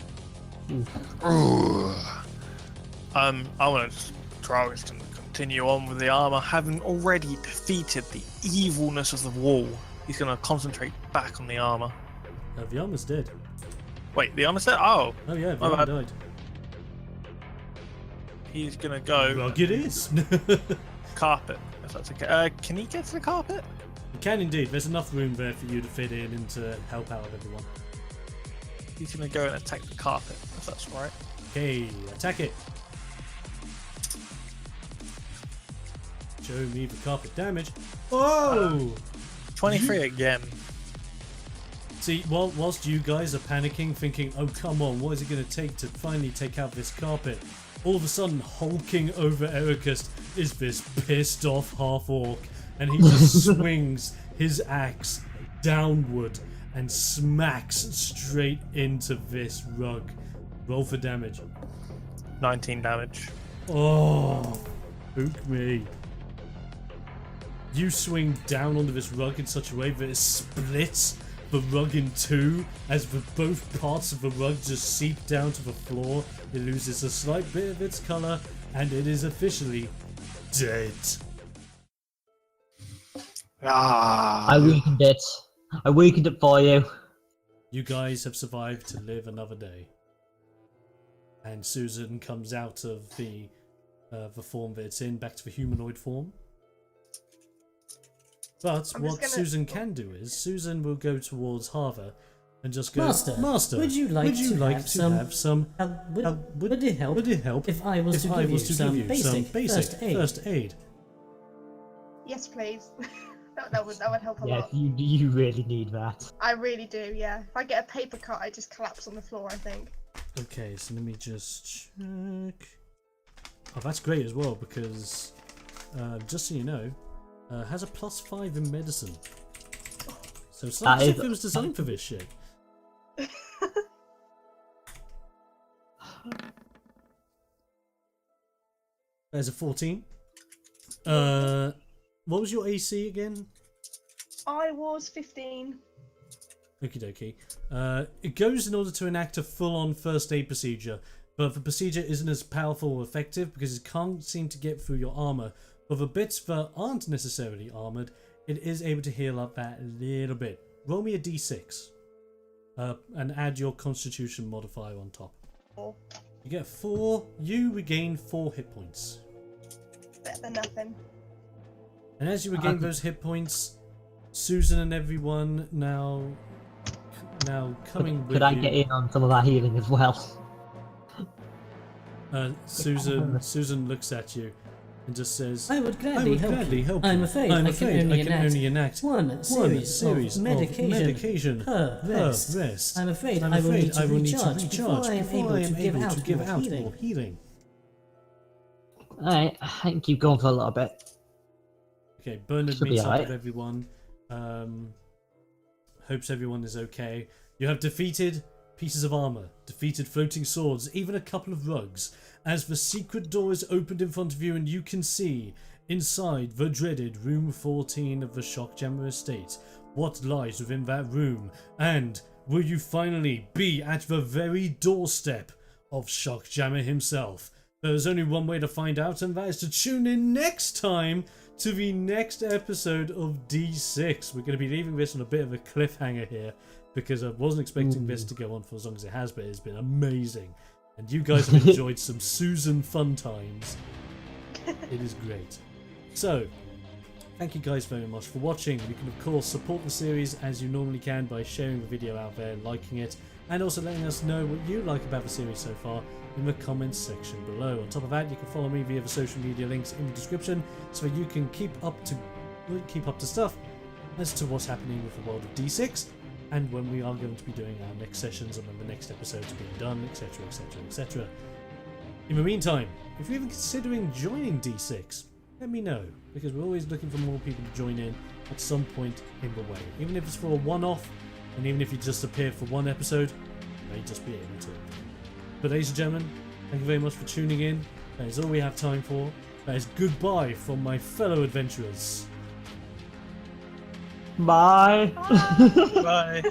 I want to try to continue on with the armor, having already defeated the evilness of the wall. He's going to concentrate back on the armor. The armor's dead. Wait, the armor's dead? Oh, Oh yeah, the My armor bad. died. he's going to go Rug it is. You carpet, if that's okay. Can he get to the carpet? can indeed. There's enough room there for you to fit in and to help out everyone. He's going to go and attack the carpet, if that's right. Okay, attack it. Show me the carpet damage. Oh! 23 again. See, whilst you guys are panicking, thinking, oh come on, what is it going to take to finally take out this carpet? All of a sudden, hulking over Ericus is this pissed off half-orc, and he just swings his axe downward and smacks straight into this rug. Roll for damage. 19 damage. Oh, spook me. You swing down onto this rug in such a way that it splits the rug in two as both parts of the rug just seep down to the floor. It loses a slight bit of its colour, and it is officially dead. I weakened it. I weakened it for you. You guys have survived to live another day. And Susan comes out of the form that it's in, back to the humanoid form. But what Susan can do is, Susan will go towards Harver and just go, Master, would you like to have some would it help if I was to give you some basic first aid? Yes, please. that would help a Yes, lot. you really need that. I really do, yeah. If I get a paper cut, I just collapse on the floor, I think. Okay, so let me just check. Oh, that's great as well, because just so you know, has a +5 in medicine. So it's like if it was designed for this shit. There's a 14. What was your AC again? I was 15. Okie dokie. It goes in order to enact a full-on first aid procedure, but the procedure isn't as powerful or effective because it can't seem to get through your armor. But the bits that aren't necessarily armored, it is able to heal up that a little bit. Roll me a d6 and add your constitution modifier on top. 4. You get 4, you regain 4 hit points. Better than nothing. And as you regain those hit points, Susan and everyone now coming with you. Could I get in on some of that healing as well? Susan looks at you and just says, I would gladly help you. I'm afraid I can only enact one series of medication per rest. I'm afraid I will need to recharge before I am able to give out more healing. Alright, I can keep going for a little bit. Okay, Bernard Should be meets up alright. with everyone. Hopes everyone is okay. You have defeated pieces of armor, defeated floating swords, even a couple of rugs. As the secret door is opened in front of you and you can see inside the dreaded room 14 of the Shockjammer estate what lies within that room, and will you finally be at the very doorstep of Shockjammer himself? There is only one way to find out, and that is to tune in next time to the next episode of D6. We're going to be leaving this on a bit of a cliffhanger here because I wasn't expecting this to go on for as long as it has, but it's been amazing. And you guys have enjoyed some Susan fun times. It is great. So, thank you guys very much for watching. You can of course support the series as you normally can by sharing the video out there, liking it, and also letting us know what you like about the series so far in the comments section below. On top of that, you can follow me via the social media links in the description so that you can keep up to stuff as to what's happening with the world of D6 and when we are going to be doing our next sessions and when the next episodes are being done, etc, etc, etc. In the meantime, if you're even considering joining D6, let me know, because we're always looking for more people to join in at some point in the way. Even if it's for a one-off, and even if you just appear for one episode, you may just be able to. But ladies and gentlemen, thank you very much for tuning in. That is all we have time for. That is goodbye from my fellow adventurers. Bye. Bye.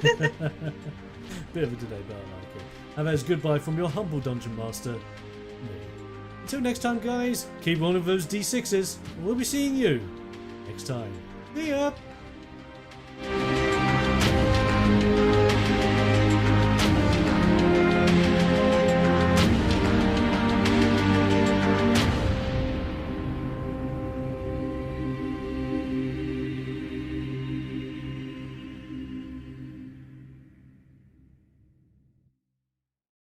Bit of a delay, but I like it. And that is goodbye from your humble dungeon master, me. Until next time, guys, keep one of those D6s. We'll be seeing you next time. See ya!